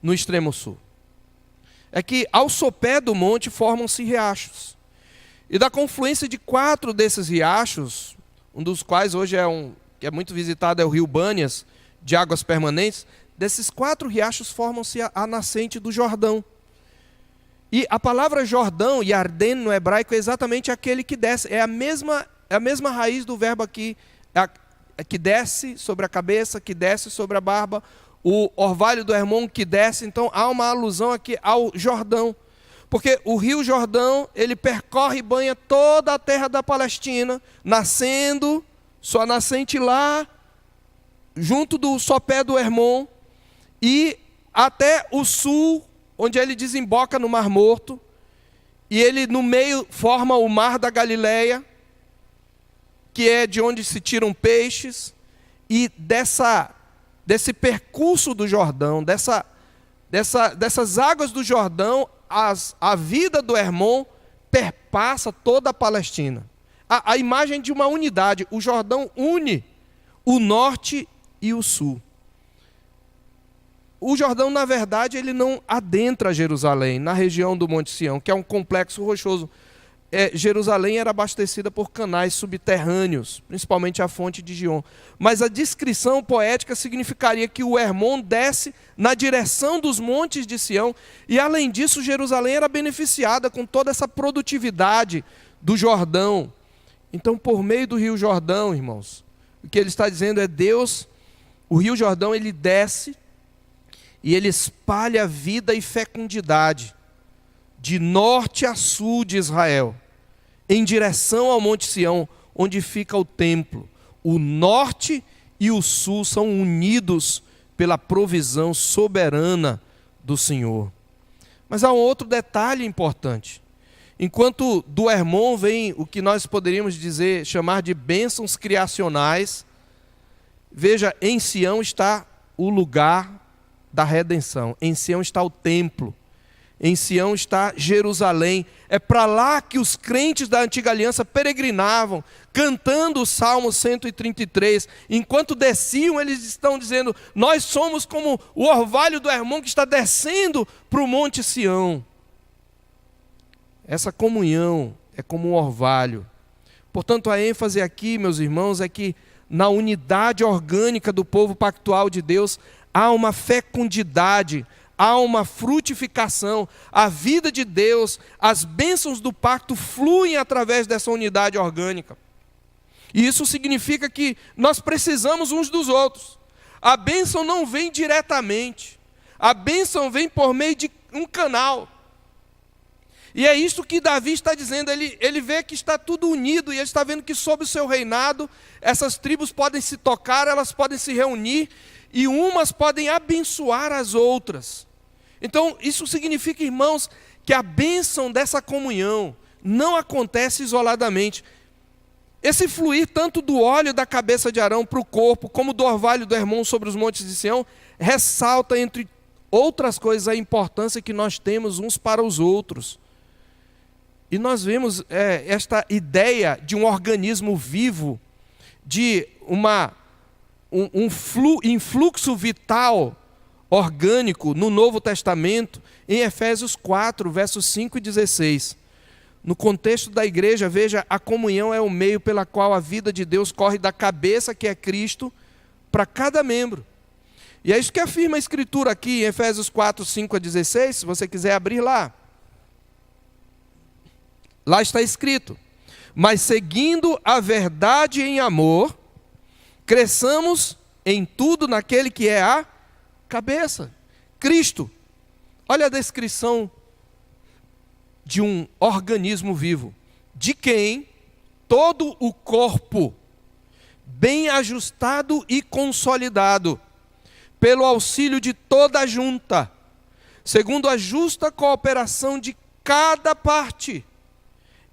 no extremo sul? É que ao sopé do monte formam-se riachos. E da confluência de 4 desses riachos, um dos quais hoje que é muito visitado, é o rio Bânias, de águas permanentes, desses 4 riachos formam-se a nascente do Jordão. E a palavra Jordão, Yarden no hebraico, é exatamente aquele que desce, é a mesma raiz do verbo aqui, que desce sobre a cabeça, que desce sobre a barba, o orvalho do Hermon que desce, então há uma alusão aqui ao Jordão. Porque o rio Jordão, ele percorre e banha toda a terra da Palestina, nascendo, sua nascente lá, junto do sopé do Hermon, e até o sul, onde ele desemboca no Mar Morto, e ele no meio forma o Mar da Galileia, que é de onde se tiram peixes, e desse percurso do Jordão, dessas águas do Jordão, a vida do Hermon perpassa toda a Palestina. A imagem de uma unidade. O Jordão une o norte e o sul. O Jordão, na verdade, ele não adentra Jerusalém, na região do Monte Sião, que é um complexo rochoso. Jerusalém era abastecida por canais subterrâneos, principalmente a fonte de Gion. Mas a descrição poética significaria que o Hermon desce na direção dos montes de Sião, e além disso Jerusalém era beneficiada com toda essa produtividade do Jordão. Então, por meio do rio Jordão, irmãos, o que ele está dizendo é Deus, o rio Jordão, ele desce e ele espalha vida e fecundidade de norte a sul de Israel, em direção ao Monte Sião, onde fica o templo. O norte e o sul são unidos pela provisão soberana do Senhor. Mas há um outro detalhe importante. Enquanto do Hermon vem o que nós poderíamos dizer, chamar de bênçãos criacionais, veja, em Sião está o lugar da redenção, em Sião está o templo, em Sião está Jerusalém. É para lá que os crentes da antiga aliança peregrinavam, cantando o Salmo 133. Enquanto desciam, eles estão dizendo: nós somos como o orvalho do Hermon que está descendo para o Monte Sião. Essa comunhão é como um orvalho. Portanto, a ênfase aqui, meus irmãos, é que na unidade orgânica do povo pactual de Deus há uma fecundidade, há uma frutificação. A vida de Deus, as bênçãos do pacto fluem através dessa unidade orgânica. E isso significa que nós precisamos uns dos outros. A bênção não vem diretamente, a bênção vem por meio de um canal. E é isso que Davi está dizendo. Ele vê que está tudo unido, e ele está vendo que sob o seu reinado, essas tribos podem se tocar, elas podem se reunir, e umas podem abençoar as outras. Então, isso significa, irmãos, que a bênção dessa comunhão não acontece isoladamente. Esse fluir tanto do óleo da cabeça de Arão para o corpo, como do orvalho do Hermon sobre os montes de Sião, ressalta, entre outras coisas, a importância que nós temos uns para os outros. E nós vemos esta ideia de um organismo vivo, de um influxo vital orgânico no Novo Testamento, em Efésios 4, versos 5 e 16. No contexto da igreja, veja, a comunhão é o meio pela qual a vida de Deus corre da cabeça, que é Cristo, para cada membro. E é isso que afirma a Escritura aqui, em Efésios 4, 5 a 16, se você quiser abrir lá. Lá está escrito: mas seguindo a verdade em amor, cresçamos em tudo naquele que é a cabeça, Cristo. Olha a descrição de um organismo vivo, de quem todo o corpo, bem ajustado e consolidado, pelo auxílio de toda a junta, segundo a justa cooperação de cada parte,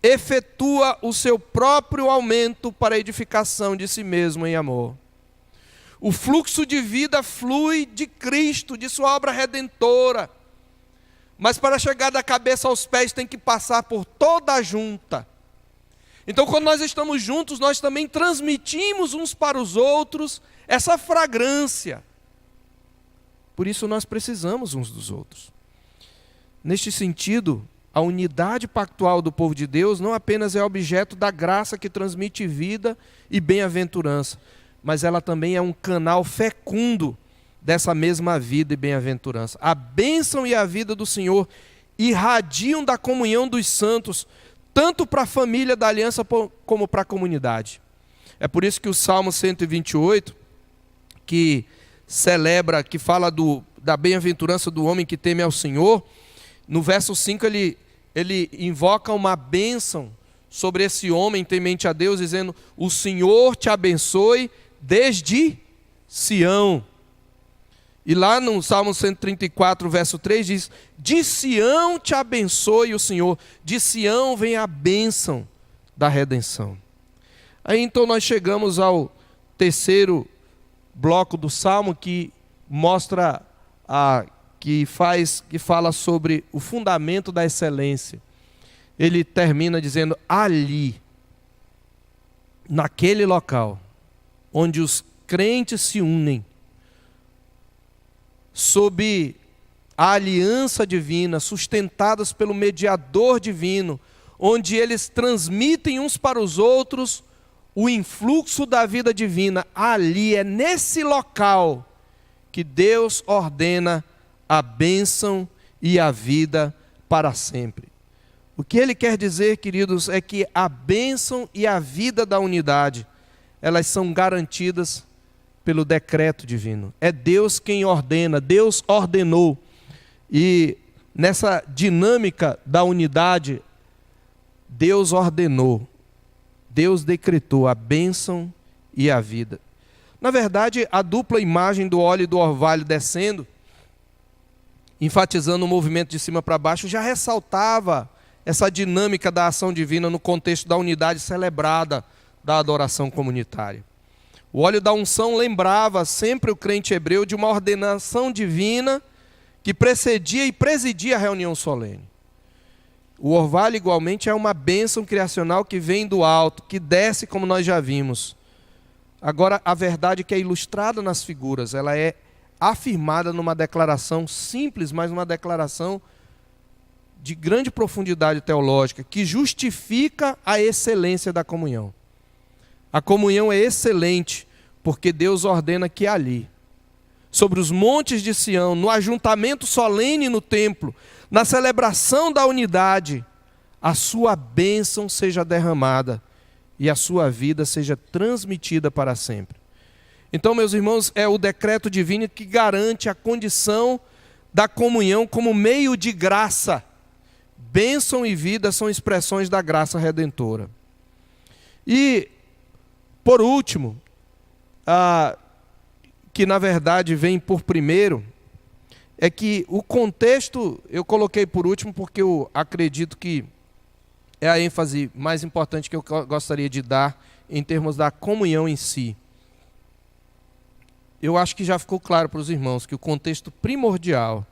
efetua o seu próprio aumento para a edificação de si mesmo em amor. O fluxo de vida flui de Cristo, de sua obra redentora. Mas para chegar da cabeça aos pés tem que passar por toda a junta. Então, quando nós estamos juntos, nós também transmitimos uns para os outros essa fragrância. Por isso nós precisamos uns dos outros. Neste sentido, a unidade pactual do povo de Deus não apenas é objeto da graça que transmite vida e bem-aventurança, mas ela também é um canal fecundo dessa mesma vida e bem-aventurança. A bênção e a vida do Senhor irradiam da comunhão dos santos, tanto para a família da aliança como para a comunidade. É por isso que o Salmo 128, que celebra, que fala da bem-aventurança do homem que teme ao Senhor, no verso 5 ele invoca uma bênção sobre esse homem temente a Deus, dizendo: o Senhor te abençoe desde Sião. E lá no Salmo 134, verso 3 diz: de Sião te abençoe o Senhor. De Sião vem a bênção da redenção. Aí então nós chegamos ao terceiro bloco do Salmo, que mostra que fala sobre o fundamento da excelência. Ele termina dizendo: ali, naquele local, onde os crentes se unem, sob a aliança divina, sustentadas pelo mediador divino, onde eles transmitem uns para os outros o influxo da vida divina, ali, é nesse local que Deus ordena a bênção e a vida para sempre. O que ele quer dizer, queridos, é que a bênção e a vida da unidade, elas são garantidas pelo decreto divino. É Deus quem ordena, Deus ordenou. E nessa dinâmica da unidade, Deus ordenou, Deus decretou a bênção e a vida. Na verdade, a dupla imagem do óleo e do orvalho descendo, enfatizando o movimento de cima para baixo, já ressaltava essa dinâmica da ação divina no contexto da unidade celebrada da adoração comunitária. O óleo da unção lembrava sempre o crente hebreu de uma ordenação divina que precedia e presidia a reunião solene. O orvalho, igualmente, é uma bênção criacional que vem do alto, que desce, como nós já vimos. Agora, a verdade que é ilustrada nas figuras, ela é afirmada numa declaração simples, mas uma declaração de grande profundidade teológica, que justifica a excelência da comunhão. A comunhão é excelente, porque Deus ordena que ali, sobre os montes de Sião, no ajuntamento solene no templo, na celebração da unidade, a sua bênção seja derramada e a sua vida seja transmitida para sempre. Então, meus irmãos, é o decreto divino que garante a condição da comunhão como meio de graça. Bênção e vida são expressões da graça redentora. E, por último, que na verdade vem por primeiro, é que o contexto, eu coloquei por último porque eu acredito que é a ênfase mais importante que eu gostaria de dar em termos da comunhão em si. Eu acho que já ficou claro para os irmãos que o contexto primordial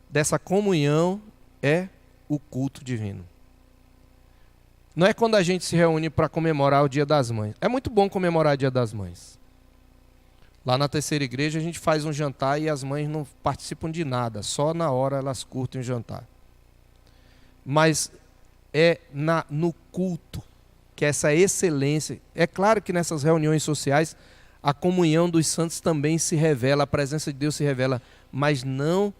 dessa comunhão é o culto divino. Não é quando a gente se reúne para comemorar o Dia das Mães. É muito bom comemorar o Dia das Mães. Lá na terceira igreja a gente faz um jantar e as mães não participam de nada, só na hora elas curtem o jantar. Mas é no culto que essa excelência... É claro que nessas reuniões sociais a comunhão dos santos também se revela, a presença de Deus se revela, mas não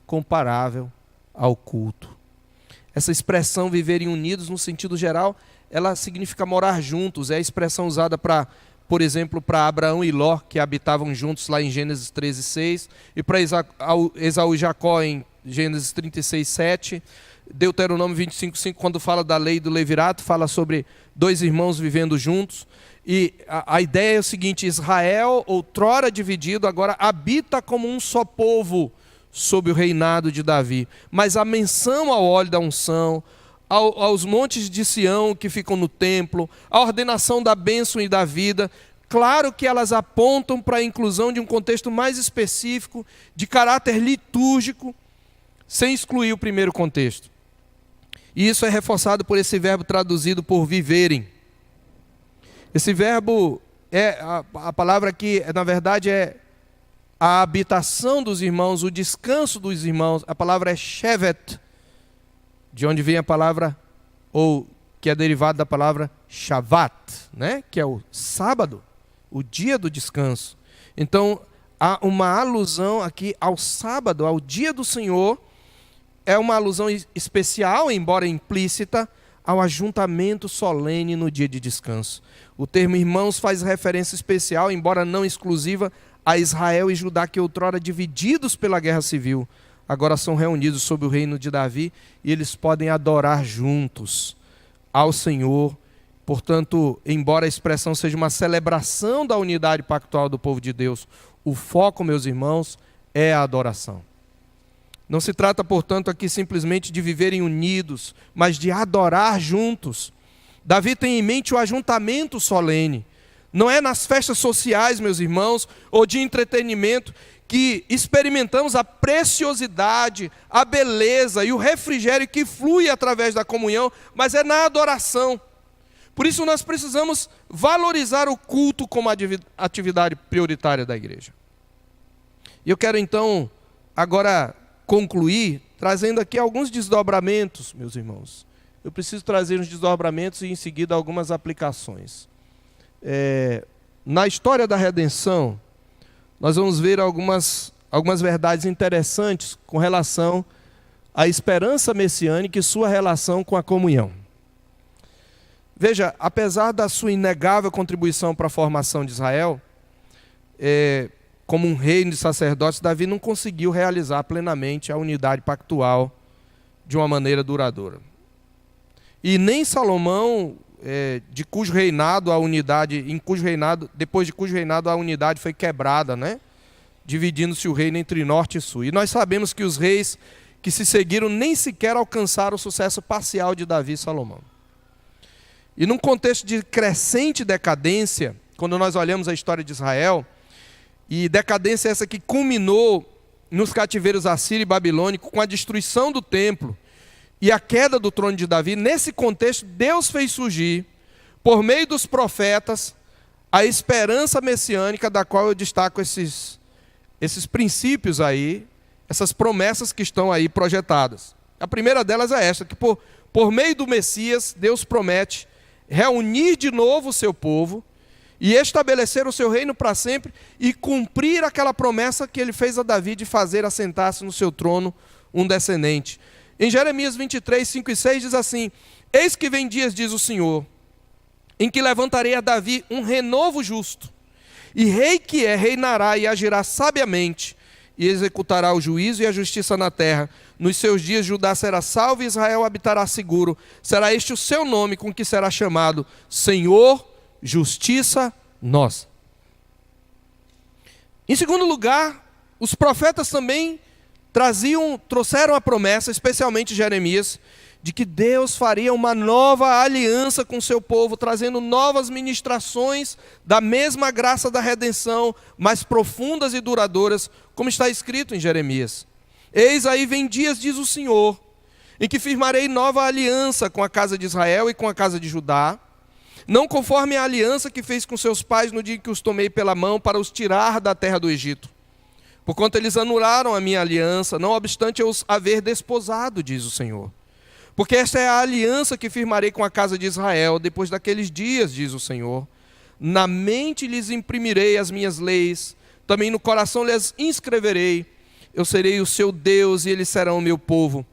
comparável ao culto. Essa expressão viverem unidos, no sentido geral, ela significa morar juntos. É a expressão usada para, por exemplo, para Abraão e Ló, que habitavam juntos lá em Gênesis 13:6, e para Esaú e Jacó em Gênesis 36:7. Deuteronômio 25:5, quando fala da lei do levirato, fala sobre dois irmãos vivendo juntos. E a ideia é o seguinte: Israel, outrora dividido, agora habita como um só povo sob o reinado de Davi. Mas a menção ao óleo da unção, aos montes de Sião que ficam no templo, a ordenação da bênção e da vida, claro que elas apontam para a inclusão de um contexto mais específico, de caráter litúrgico, sem excluir o primeiro contexto. E isso é reforçado por esse verbo traduzido por viverem. Esse verbo, a palavra aqui, na verdade, é a habitação dos irmãos, o descanso dos irmãos. A palavra é shevet, de onde vem a palavra, ou que é derivada da palavra shavat, né? Que é o sábado, o dia do descanso. Então, há uma alusão aqui ao sábado, ao dia do Senhor. É uma alusão especial, embora implícita, ao ajuntamento solene no dia de descanso. O termo irmãos faz referência especial, embora não exclusiva, a Israel e Judá, que outrora divididos pela guerra civil, agora são reunidos sob o reino de Davi, e eles podem adorar juntos ao Senhor. Portanto, embora a expressão seja uma celebração da unidade pactual do povo de Deus, o foco, meus irmãos, é a adoração. Não se trata, portanto, aqui simplesmente de viverem unidos, mas de adorar juntos. Davi tem em mente o ajuntamento solene. Não é nas festas sociais, meus irmãos, ou de entretenimento, que experimentamos a preciosidade, a beleza e o refrigério que flui através da comunhão, mas é na adoração. Por isso nós precisamos valorizar o culto como atividade prioritária da igreja. E eu quero então, agora, concluir trazendo aqui alguns desdobramentos, meus irmãos. Eu preciso trazer uns desdobramentos e em seguida algumas aplicações. Na história da redenção, nós vamos ver algumas verdades interessantes com relação à esperança messiânica e sua relação com a comunhão. Veja, apesar da sua inegável contribuição para a formação de Israel, como um reino de sacerdotes, Davi não conseguiu realizar plenamente a unidade pactual de uma maneira duradoura. E nem Salomão, depois de cujo reinado a unidade foi quebrada, né? Dividindo-se o reino entre norte e sul. E nós sabemos que os reis que se seguiram nem sequer alcançaram o sucesso parcial de Davi e Salomão. E num contexto de crescente decadência, quando nós olhamos a história de Israel, e decadência essa que culminou nos cativeiros assírio e babilônico com a destruição do templo e a queda do trono de Davi, nesse contexto Deus fez surgir, por meio dos profetas, a esperança messiânica, da qual eu destaco esses princípios aí, essas promessas que estão aí projetadas. A primeira delas é esta, que por meio do Messias, Deus promete reunir de novo o seu povo e estabelecer o seu reino para sempre e cumprir aquela promessa que ele fez a Davi de fazer assentar-se no seu trono um descendente. Em Jeremias 23, 5 e 6 diz assim: eis que vem dias, diz o Senhor, em que levantarei a Davi um renovo justo, e rei que é, reinará e agirá sabiamente, e executará o juízo e a justiça na terra. Nos seus dias Judá será salvo e Israel habitará seguro. Será este o seu nome com que será chamado: Senhor, Justiça Nossa. Em segundo lugar, os profetas também trouxeram a promessa, especialmente Jeremias, de que Deus faria uma nova aliança com o seu povo, trazendo novas ministrações da mesma graça da redenção, mais profundas e duradouras, como está escrito em Jeremias. Eis aí vem dias, diz o Senhor, em que firmarei nova aliança com a casa de Israel e com a casa de Judá, não conforme a aliança que fez com seus pais no dia em que os tomei pela mão para os tirar da terra do Egito. Porquanto eles anularam a minha aliança, não obstante eu os haver desposado, diz o Senhor. Porque esta é a aliança que firmarei com a casa de Israel depois daqueles dias, diz o Senhor. Na mente lhes imprimirei as minhas leis, também no coração lhes inscreverei. Eu serei o seu Deus e eles serão o meu povo.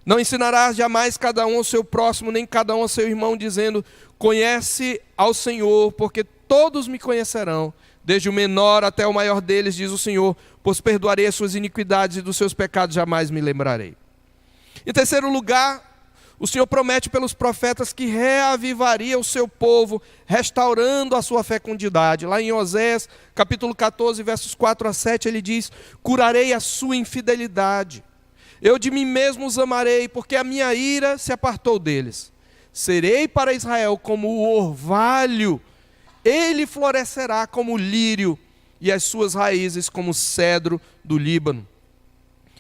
Não ensinarás jamais cada um ao seu próximo, nem cada um ao seu irmão, dizendo: conhece ao Senhor, porque todos me conhecerão, desde o menor até o maior deles, diz o Senhor, pois perdoarei as suas iniquidades e dos seus pecados jamais me lembrarei. Em terceiro lugar, o Senhor promete pelos profetas que reavivaria o seu povo, restaurando a sua fecundidade. Lá em Oséias, capítulo 14, versos 4 a 7, ele diz: curarei a sua infidelidade. Eu de mim mesmo os amarei, porque a minha ira se apartou deles. Serei para Israel como o orvalho, ele florescerá como o lírio, e as suas raízes como o cedro do Líbano.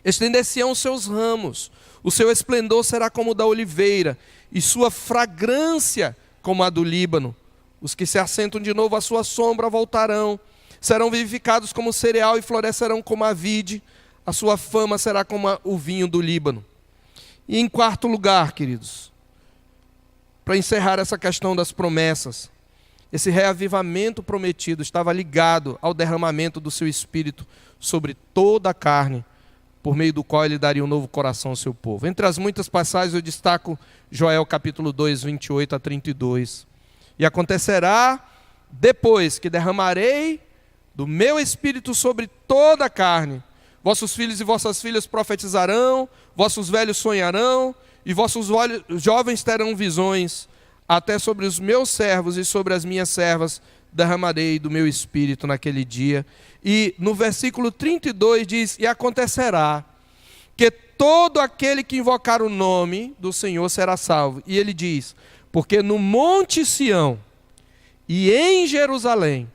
Estender-se-ão os seus ramos, o seu esplendor será como o da oliveira, e sua fragrância como a do Líbano. Os que se assentam de novo à sua sombra voltarão, serão vivificados como o cereal e florescerão como a vide, a sua fama será como o vinho do Líbano. E em quarto lugar, queridos, para encerrar essa questão das promessas, esse reavivamento prometido estava ligado ao derramamento do seu Espírito sobre toda a carne, por meio do qual ele daria um novo coração ao seu povo. Entre as muitas passagens eu destaco Joel capítulo 2, 28 a 32. E acontecerá depois que derramarei do meu Espírito sobre toda a carne, vossos filhos e vossas filhas profetizarão, vossos velhos sonharão, e vossos jovens terão visões, até sobre os meus servos e sobre as minhas servas derramarei do meu Espírito naquele dia. E no versículo 32 diz: e acontecerá que todo aquele que invocar o nome do Senhor será salvo. E ele diz: porque no monte Sião e em Jerusalém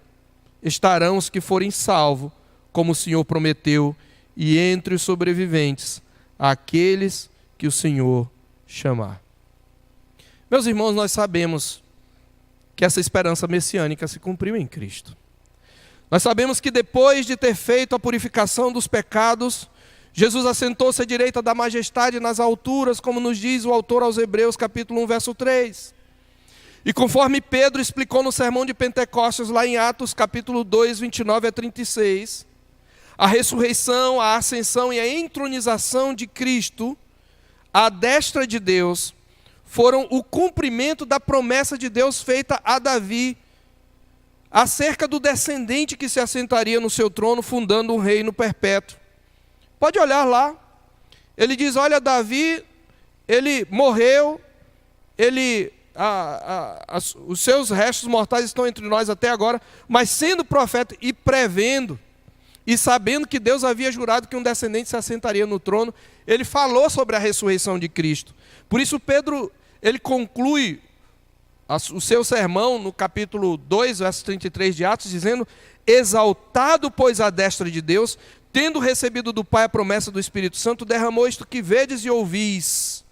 estarão os que forem salvos, como o Senhor prometeu, e entre os sobreviventes, aqueles que o Senhor chamar. Meus irmãos, nós sabemos que essa esperança messiânica se cumpriu em Cristo. Nós sabemos que depois de ter feito a purificação dos pecados, Jesus assentou-se à direita da majestade nas alturas, como nos diz o autor aos Hebreus, capítulo 1, verso 3. E conforme Pedro explicou no sermão de Pentecostes, lá em Atos, capítulo 2, 29 a 36, a ressurreição, a ascensão e a entronização de Cristo à destra de Deus foram o cumprimento da promessa de Deus feita a Davi, acerca do descendente que se assentaria no seu trono, fundando um reino perpétuo. Pode olhar lá. Ele diz, olha, Davi, ele morreu, os seus restos mortais estão entre nós até agora, mas sendo profeta e prevendo, e sabendo que Deus havia jurado que um descendente se assentaria no trono, ele falou sobre a ressurreição de Cristo. Por isso Pedro, ele conclui o seu sermão no capítulo 2, verso 33 de Atos, dizendo, exaltado, pois, à destra de Deus, tendo recebido do Pai a promessa do Espírito Santo, derramou isto que vedes e ouvis.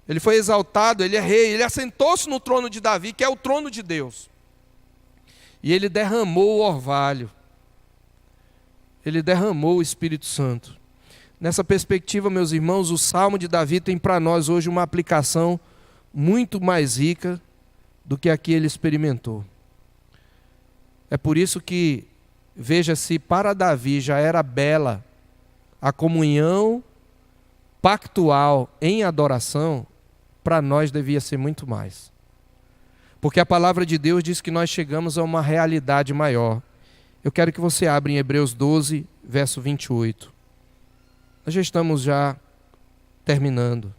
Ele foi exaltado, ele é rei, ele assentou-se no trono de Davi, que é o trono de Deus. E ele derramou o orvalho. Ele derramou o Espírito Santo. Nessa perspectiva, meus irmãos, o Salmo de Davi tem para nós hoje uma aplicação muito mais rica do que a que ele experimentou. É por isso que, veja-se, para Davi já era bela a comunhão pactual em adoração, para nós devia ser muito mais. Porque a palavra de Deus diz que nós chegamos a uma realidade maior. Eu quero que você abra em Hebreus 12, verso 28. Nós já estamos terminando.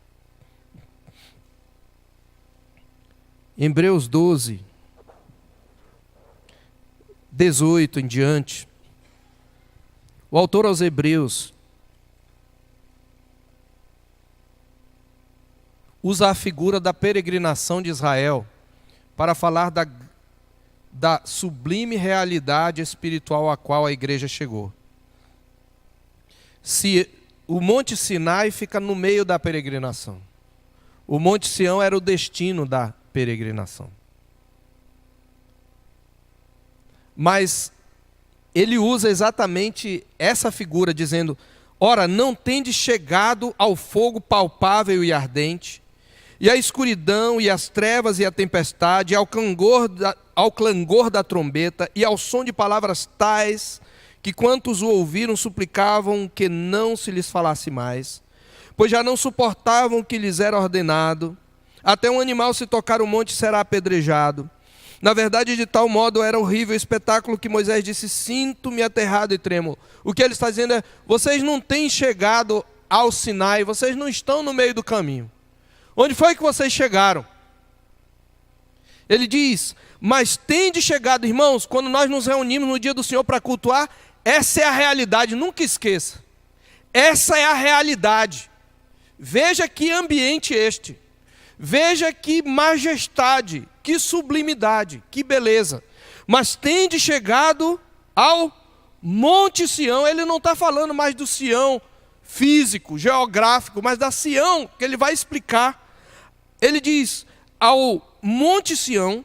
Hebreus 12, 18 em diante. O autor aos Hebreus usa a figura da peregrinação de Israel para falar da sublime realidade espiritual a qual a igreja chegou. Se o Monte Sinai fica no meio da peregrinação, o Monte Sião era o destino da peregrinação. Mas ele usa exatamente essa figura, dizendo, ora, não tendes chegado ao fogo palpável e ardente, e a escuridão, e as trevas, e a tempestade, e ao clangor da trombeta, e ao som de palavras tais, que quantos o ouviram suplicavam que não se lhes falasse mais, pois já não suportavam o que lhes era ordenado. Até um animal se tocar o monte será apedrejado. Na verdade, de tal modo era horrível o espetáculo que Moisés disse, sinto-me aterrado e tremo. O que ele está dizendo é, vocês não têm chegado ao Sinai, vocês não estão no meio do caminho. Onde foi que vocês chegaram? Ele diz, mas tende chegado, irmãos, quando nós nos reunimos no dia do Senhor para cultuar, essa é a realidade, nunca esqueça. Essa é a realidade. Veja que ambiente este. Veja que majestade, que sublimidade, que beleza. Mas tende chegado ao Monte Sião. Ele não está falando mais do Sião físico, geográfico, mas da Sião, que ele vai explicar. Ele diz, ao Monte Sião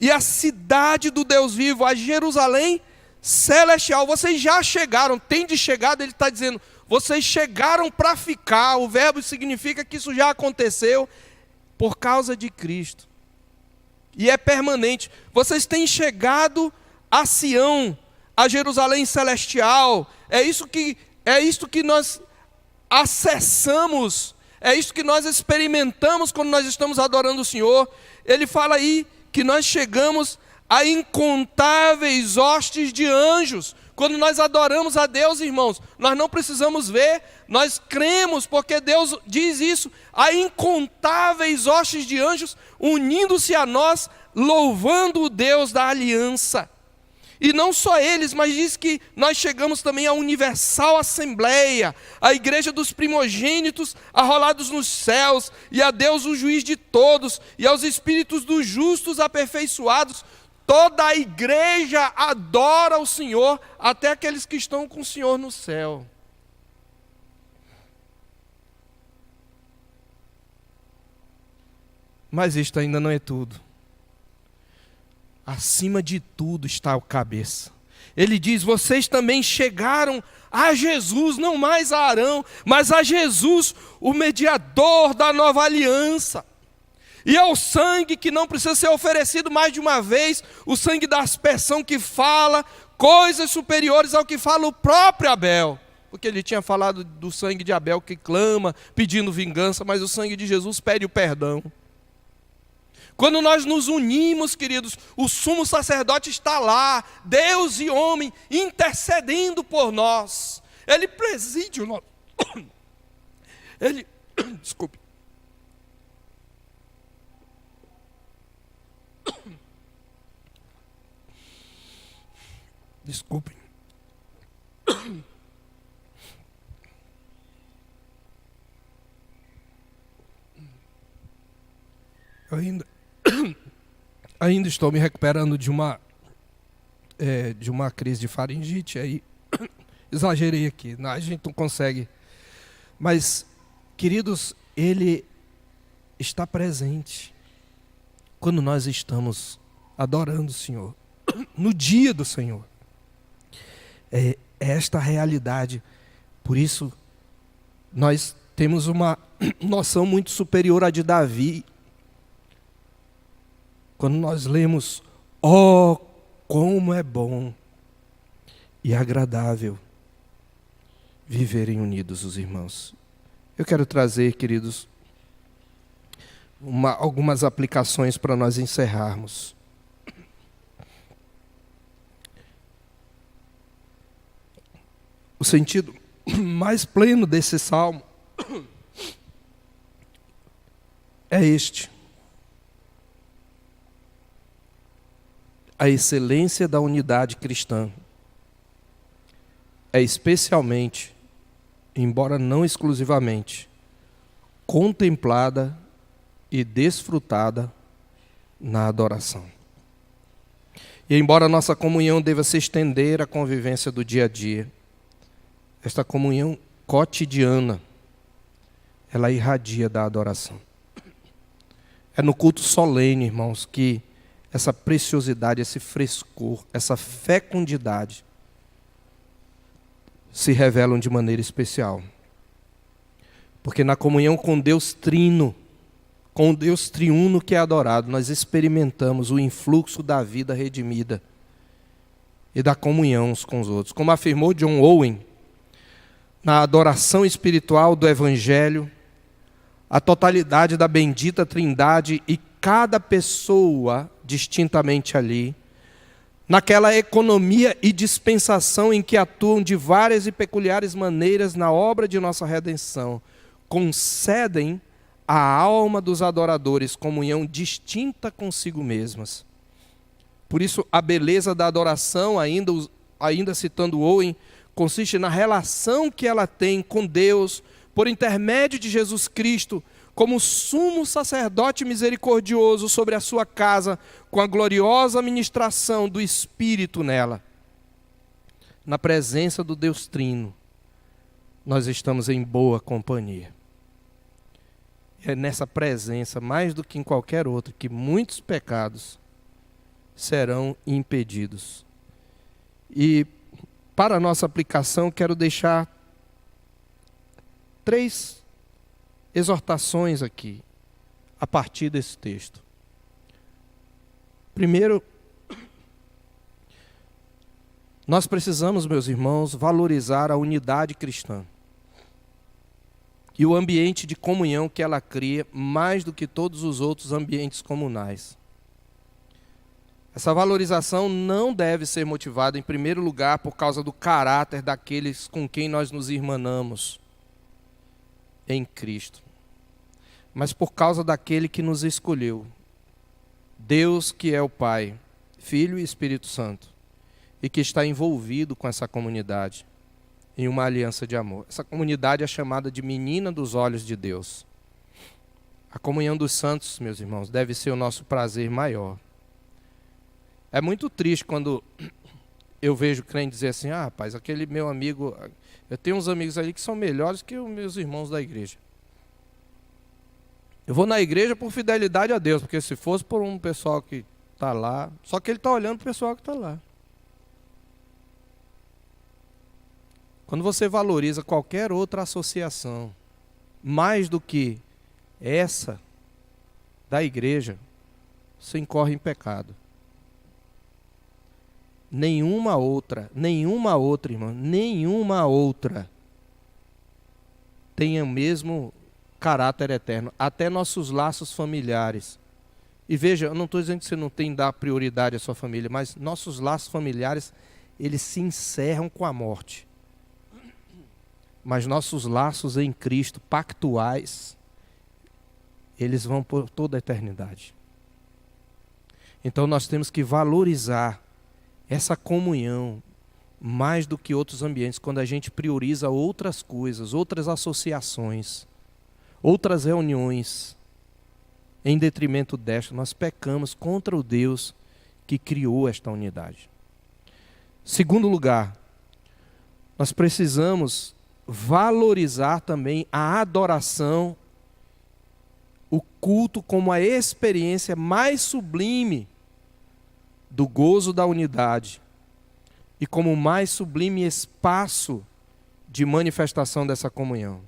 e a cidade do Deus vivo, a Jerusalém celestial. Vocês já chegaram, tende chegado, ele está dizendo, vocês chegaram para ficar. O verbo significa que isso já aconteceu por causa de Cristo. E é permanente. Vocês têm chegado a Sião, a Jerusalém celestial. É isso que nós acessamos. É isso que nós experimentamos quando nós estamos adorando o Senhor. Ele fala aí que nós chegamos a incontáveis hostes de anjos. Quando nós adoramos a Deus, irmãos, nós não precisamos ver, nós cremos, porque Deus diz isso, a incontáveis hostes de anjos unindo-se a nós, louvando o Deus da aliança. E não só eles, mas diz que nós chegamos também à universal assembleia, à igreja dos primogênitos arrolados nos céus, e a Deus o juiz de todos, e aos espíritos dos justos aperfeiçoados. Toda a igreja adora o Senhor, até aqueles que estão com o Senhor no céu. Mas isto ainda não é tudo. Acima de tudo está o cabeça. Ele diz, vocês também chegaram a Jesus, não mais a Arão, mas a Jesus, o mediador da nova aliança. E ao sangue que não precisa ser oferecido mais de uma vez, o sangue da aspersão que fala coisas superiores ao que fala o próprio Abel. Porque ele tinha falado do sangue de Abel que clama, pedindo vingança, mas o sangue de Jesus pede o perdão. Quando nós nos unimos, queridos, o sumo sacerdote está lá, Deus e homem, intercedendo por nós. Ele preside o nosso... Ele... Desculpe. Desculpem. Eu ainda estou me recuperando de uma crise de faringite, aí exagerei aqui, a gente não consegue. Mas, queridos, Ele está presente quando nós estamos adorando o Senhor, no dia do Senhor. É esta realidade. Por isso, nós temos uma noção muito superior à de Davi. Quando nós lemos, oh, como é bom e agradável viverem unidos os irmãos. Eu quero trazer, queridos, algumas aplicações para nós encerrarmos. O sentido mais pleno desse salmo é este: a excelência da unidade cristã é especialmente, embora não exclusivamente, contemplada e desfrutada na adoração. E embora a nossa comunhão deva se estender à convivência do dia a dia, esta comunhão cotidiana, ela irradia da adoração. É no culto solene, irmãos, que essa preciosidade, esse frescor, essa fecundidade se revelam de maneira especial. Porque na comunhão com Deus trino, com o Deus triuno que é adorado, nós experimentamos o influxo da vida redimida e da comunhão uns com os outros. Como afirmou John Owen, na adoração espiritual do Evangelho, a totalidade da bendita Trindade e cada pessoa distintamente ali, naquela economia e dispensação em que atuam de várias e peculiares maneiras na obra de nossa redenção, concedem à alma dos adoradores comunhão distinta consigo mesmas. Por isso, a beleza da adoração, ainda citando Owen, consiste na relação que ela tem com Deus, por intermédio de Jesus Cristo, como sumo sacerdote misericordioso sobre a sua casa, com a gloriosa ministração do Espírito nela. Na presença do Deus Trino, nós estamos em boa companhia. E é nessa presença, mais do que em qualquer outra, que muitos pecados serão impedidos. E para a nossa aplicação, quero deixar 3 exortações aqui, a partir desse texto. Primeiro, nós precisamos, meus irmãos, valorizar a unidade cristã e o ambiente de comunhão que ela cria, mais do que todos os outros ambientes comunais. Essa valorização não deve ser motivada, em primeiro lugar, por causa do caráter daqueles com quem nós nos irmanamos em Cristo, mas por causa daquele que nos escolheu, Deus que é o Pai, Filho e Espírito Santo, e que está envolvido com essa comunidade em uma aliança de amor. Essa comunidade é chamada de menina dos olhos de Deus. A comunhão dos santos, meus irmãos, deve ser o nosso prazer maior. É muito triste quando eu vejo crente dizer assim, rapaz, aquele meu amigo, eu tenho uns amigos ali que são melhores que os meus irmãos da igreja. Eu vou na igreja por fidelidade a Deus, porque se fosse por um pessoal que está lá, só que ele está olhando para o pessoal que está lá. Quando você valoriza qualquer outra associação, mais do que essa da igreja, você incorre em pecado. Nenhuma outra, irmão, nenhuma outra tem o mesmo caráter eterno. Até nossos laços familiares E veja, eu não estou dizendo que você não tem que dar prioridade à sua família, mas nossos laços familiares, eles se encerram com a morte. Mas nossos laços em Cristo, pactuais, eles vão por toda a eternidade. Então nós temos que valorizar essa comunhão mais do que outros ambientes, quando a gente prioriza outras coisas, outras associações, outras reuniões, em detrimento desta, nós pecamos contra o Deus que criou esta unidade. Segundo lugar, nós precisamos valorizar também a adoração, o culto como a experiência mais sublime do gozo da unidade e como o mais sublime espaço de manifestação dessa comunhão.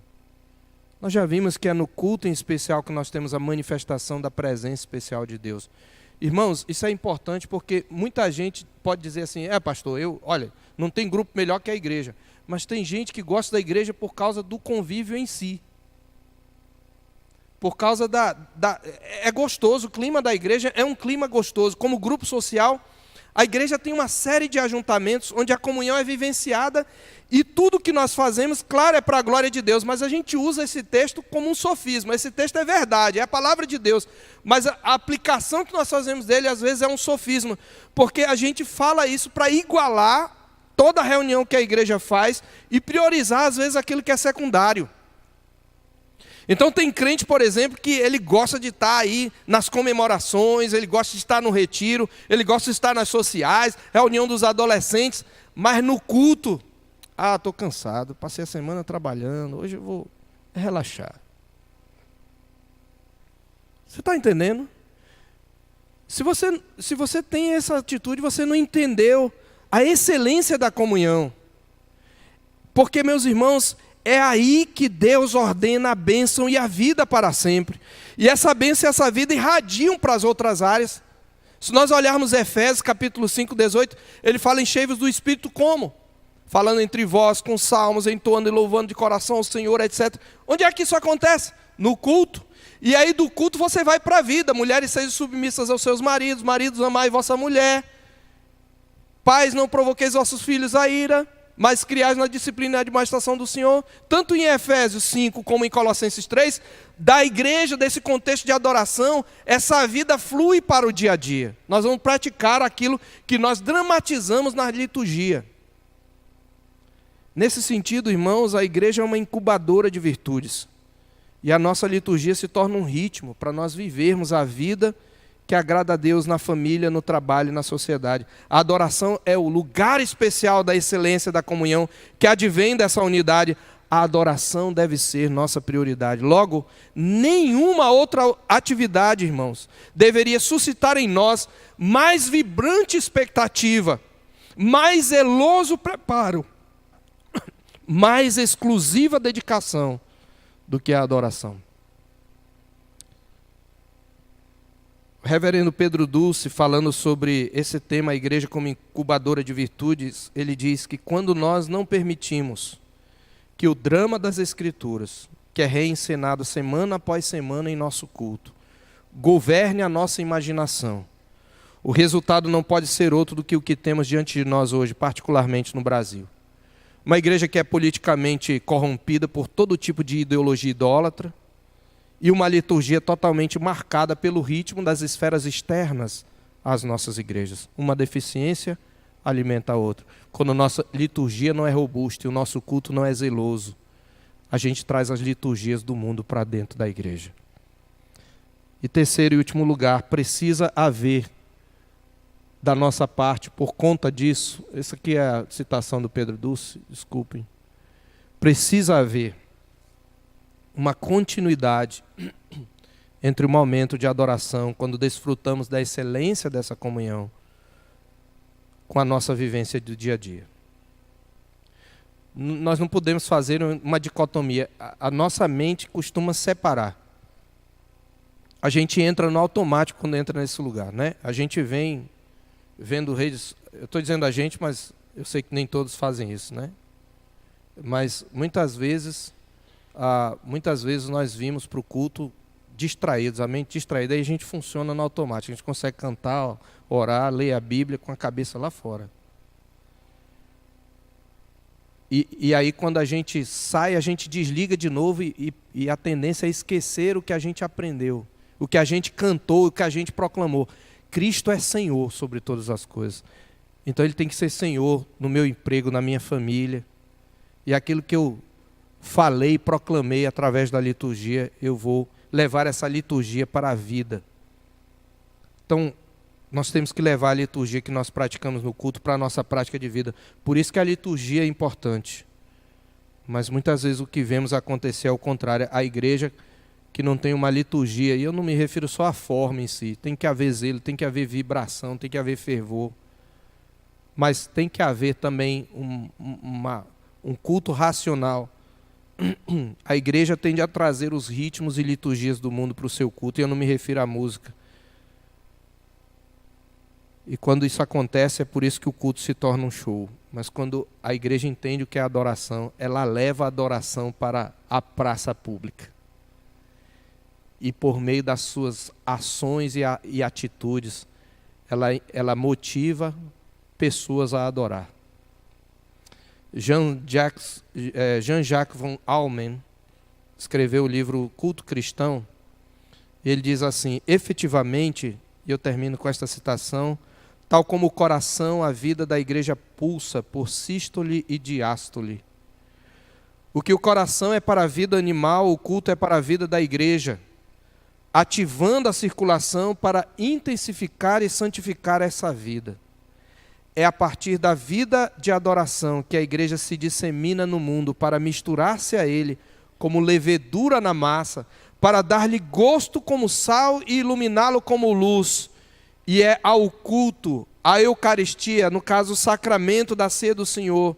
Nós já vimos que é no culto em especial que nós temos a manifestação da presença especial de Deus. Irmãos, isso é importante porque muita gente pode dizer assim, pastor, olha, não tem grupo melhor que a igreja. Mas tem gente que gosta da igreja por causa do convívio em si. Por causa é gostoso, o clima da igreja é um clima gostoso. Como grupo social, a igreja tem uma série de ajuntamentos onde a comunhão é vivenciada e tudo que nós fazemos, claro, é para a glória de Deus, mas a gente usa esse texto como um sofisma. Esse texto é verdade, é a palavra de Deus, mas a aplicação que nós fazemos dele às vezes é um sofisma, porque a gente fala isso para igualar toda a reunião que a igreja faz e priorizar às vezes aquilo que é secundário. Então tem crente, por exemplo, que ele gosta de estar aí nas comemorações, ele gosta de estar no retiro, ele gosta de estar nas sociais, reunião dos adolescentes, mas no culto, estou cansado, passei a semana trabalhando, hoje eu vou relaxar. Você está entendendo? Se você tem essa atitude, você não entendeu a excelência da comunhão. Porque, meus irmãos, é aí que Deus ordena a bênção e a vida para sempre. E essa bênção e essa vida irradiam para as outras áreas. Se nós olharmos Efésios capítulo 5, 18, ele fala: enchei-vos do Espírito como? Falando entre vós com salmos, entoando e louvando de coração ao Senhor, etc. Onde é que isso acontece? No culto. E aí do culto você vai para a vida. Mulheres, sejam submissas aos seus maridos. Maridos, amai vossa mulher. Pais, não provoqueis vossos filhos a ira, mas criais na disciplina e admoestação do Senhor. Tanto em Efésios 5 como em Colossenses 3, da igreja, desse contexto de adoração, essa vida flui para o dia a dia. Nós vamos praticar aquilo que nós dramatizamos na liturgia. Nesse sentido, irmãos, a igreja é uma incubadora de virtudes. E a nossa liturgia se torna um ritmo para nós vivermos a vida que agrada a Deus na família, no trabalho e na sociedade. A adoração é o lugar especial da excelência da comunhão que advém dessa unidade. A adoração deve ser nossa prioridade. Logo, nenhuma outra atividade, irmãos, deveria suscitar em nós mais vibrante expectativa, mais zeloso preparo, mais exclusiva dedicação do que a adoração. O reverendo Pedro Dulce, falando sobre esse tema, a igreja como incubadora de virtudes, ele diz que quando nós não permitimos que o drama das Escrituras, que é reencenado semana após semana em nosso culto, governe a nossa imaginação, o resultado não pode ser outro do que o que temos diante de nós hoje, particularmente no Brasil. Uma igreja que é politicamente corrompida por todo tipo de ideologia idólatra, e uma liturgia totalmente marcada pelo ritmo das esferas externas às nossas igrejas. Uma deficiência alimenta a outra. Quando a nossa liturgia não é robusta e o nosso culto não é zeloso, a gente traz as liturgias do mundo para dentro da igreja. E terceiro e último lugar, precisa haver da nossa parte, por conta disso, essa aqui é a citação do Pedro Dulce, desculpem, precisa haver uma continuidade entre o momento de adoração, quando desfrutamos da excelência dessa comunhão, com a nossa vivência do dia a dia. Nós não podemos fazer uma dicotomia. A nossa mente costuma separar. A gente entra no automático quando entra nesse lugar, né? A gente vem vendo redes. Eu estou dizendo a gente, mas eu sei que nem todos fazem isso, né? Mas muitas vezes nós vimos para o culto distraídos, a mente distraída, aí a gente funciona no automático, a gente consegue cantar, orar, ler a Bíblia com a cabeça lá fora. E aí quando a gente sai, a gente desliga de novo e a tendência é esquecer o que a gente aprendeu, o que a gente cantou, o que a gente proclamou. Cristo é Senhor sobre todas as coisas. Então Ele tem que ser Senhor no meu emprego, na minha família. E aquilo que eu falei e proclamei através da liturgia, eu vou levar essa liturgia para a vida. Então, nós temos que levar a liturgia que nós praticamos no culto para a nossa prática de vida. Por isso que a liturgia é importante. Mas muitas vezes o que vemos acontecer é o contrário. A igreja que não tem uma liturgia, e eu não me refiro só à forma em si, tem que haver zelo, tem que haver vibração, tem que haver fervor. Mas tem que haver também um culto racional. A igreja tende a trazer os ritmos e liturgias do mundo para o seu culto, e eu não me refiro à música. E quando isso acontece, é por isso que o culto se torna um show. Mas quando a igreja entende o que é adoração, ela leva a adoração para a praça pública. E por meio das suas ações e atitudes, ela motiva pessoas a adorar. Jean-Jacques von Almen escreveu o livro Culto Cristão. Ele diz assim: efetivamente, e eu termino com esta citação, tal como o coração, a vida da igreja pulsa por sístole e diástole. O que o coração é para a vida animal, o culto é para a vida da igreja, ativando a circulação para intensificar e santificar essa vida. É a partir da vida de adoração que a igreja se dissemina no mundo para misturar-se a ele como levedura na massa, para dar-lhe gosto como sal e iluminá-lo como luz. E é ao culto, à Eucaristia, no caso o sacramento da ceia do Senhor,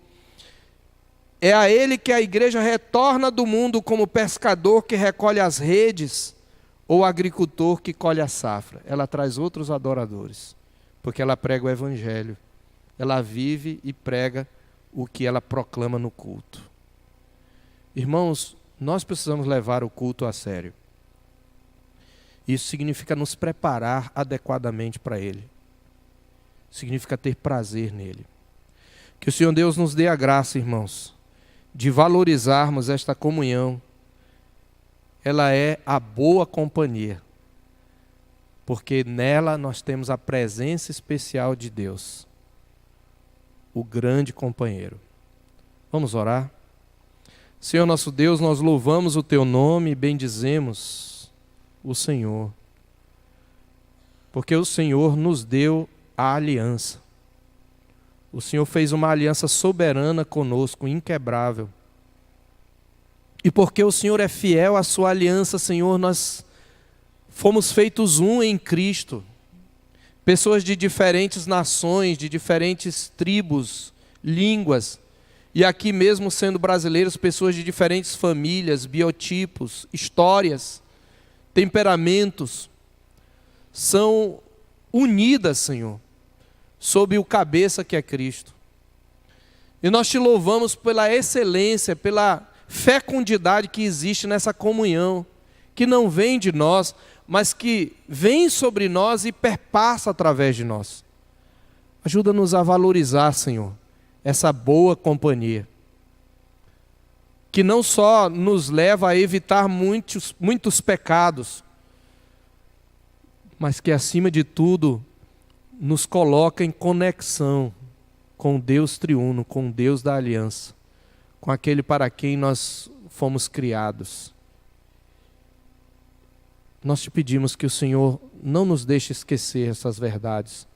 é a ele que a igreja retorna do mundo como pescador que recolhe as redes, ou agricultor que colhe a safra. Ela traz outros adoradores, porque ela prega o evangelho. Ela vive e prega o que ela proclama no culto. Irmãos, nós precisamos levar o culto a sério. Isso significa nos preparar adequadamente para ele. Significa ter prazer nele. Que o Senhor Deus nos dê a graça, irmãos, de valorizarmos esta comunhão. Ela é a boa companhia, porque nela nós temos a presença especial de Deus, o grande companheiro. Vamos orar? Senhor nosso Deus, nós louvamos o Teu nome e bendizemos o Senhor, porque o Senhor nos deu a aliança. O Senhor fez uma aliança soberana conosco, inquebrável. E porque o Senhor é fiel à sua aliança, Senhor, nós fomos feitos um em Cristo. Pessoas de diferentes nações, de diferentes tribos, línguas, e aqui mesmo sendo brasileiros, pessoas de diferentes famílias, biotipos, histórias, temperamentos, são unidas, Senhor, sob o cabeça que é Cristo. E nós te louvamos pela excelência, pela fecundidade que existe nessa comunhão, que não vem de nós, mas que vem sobre nós e perpassa através de nós. Ajuda-nos a valorizar, Senhor, essa boa companhia, que não só nos leva a evitar muitos pecados, mas que, acima de tudo, nos coloca em conexão com Deus triuno, com Deus da aliança, com aquele para quem nós fomos criados. Nós te pedimos que o Senhor não nos deixe esquecer essas verdades.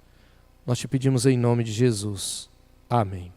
Nós te pedimos em nome de Jesus. Amém.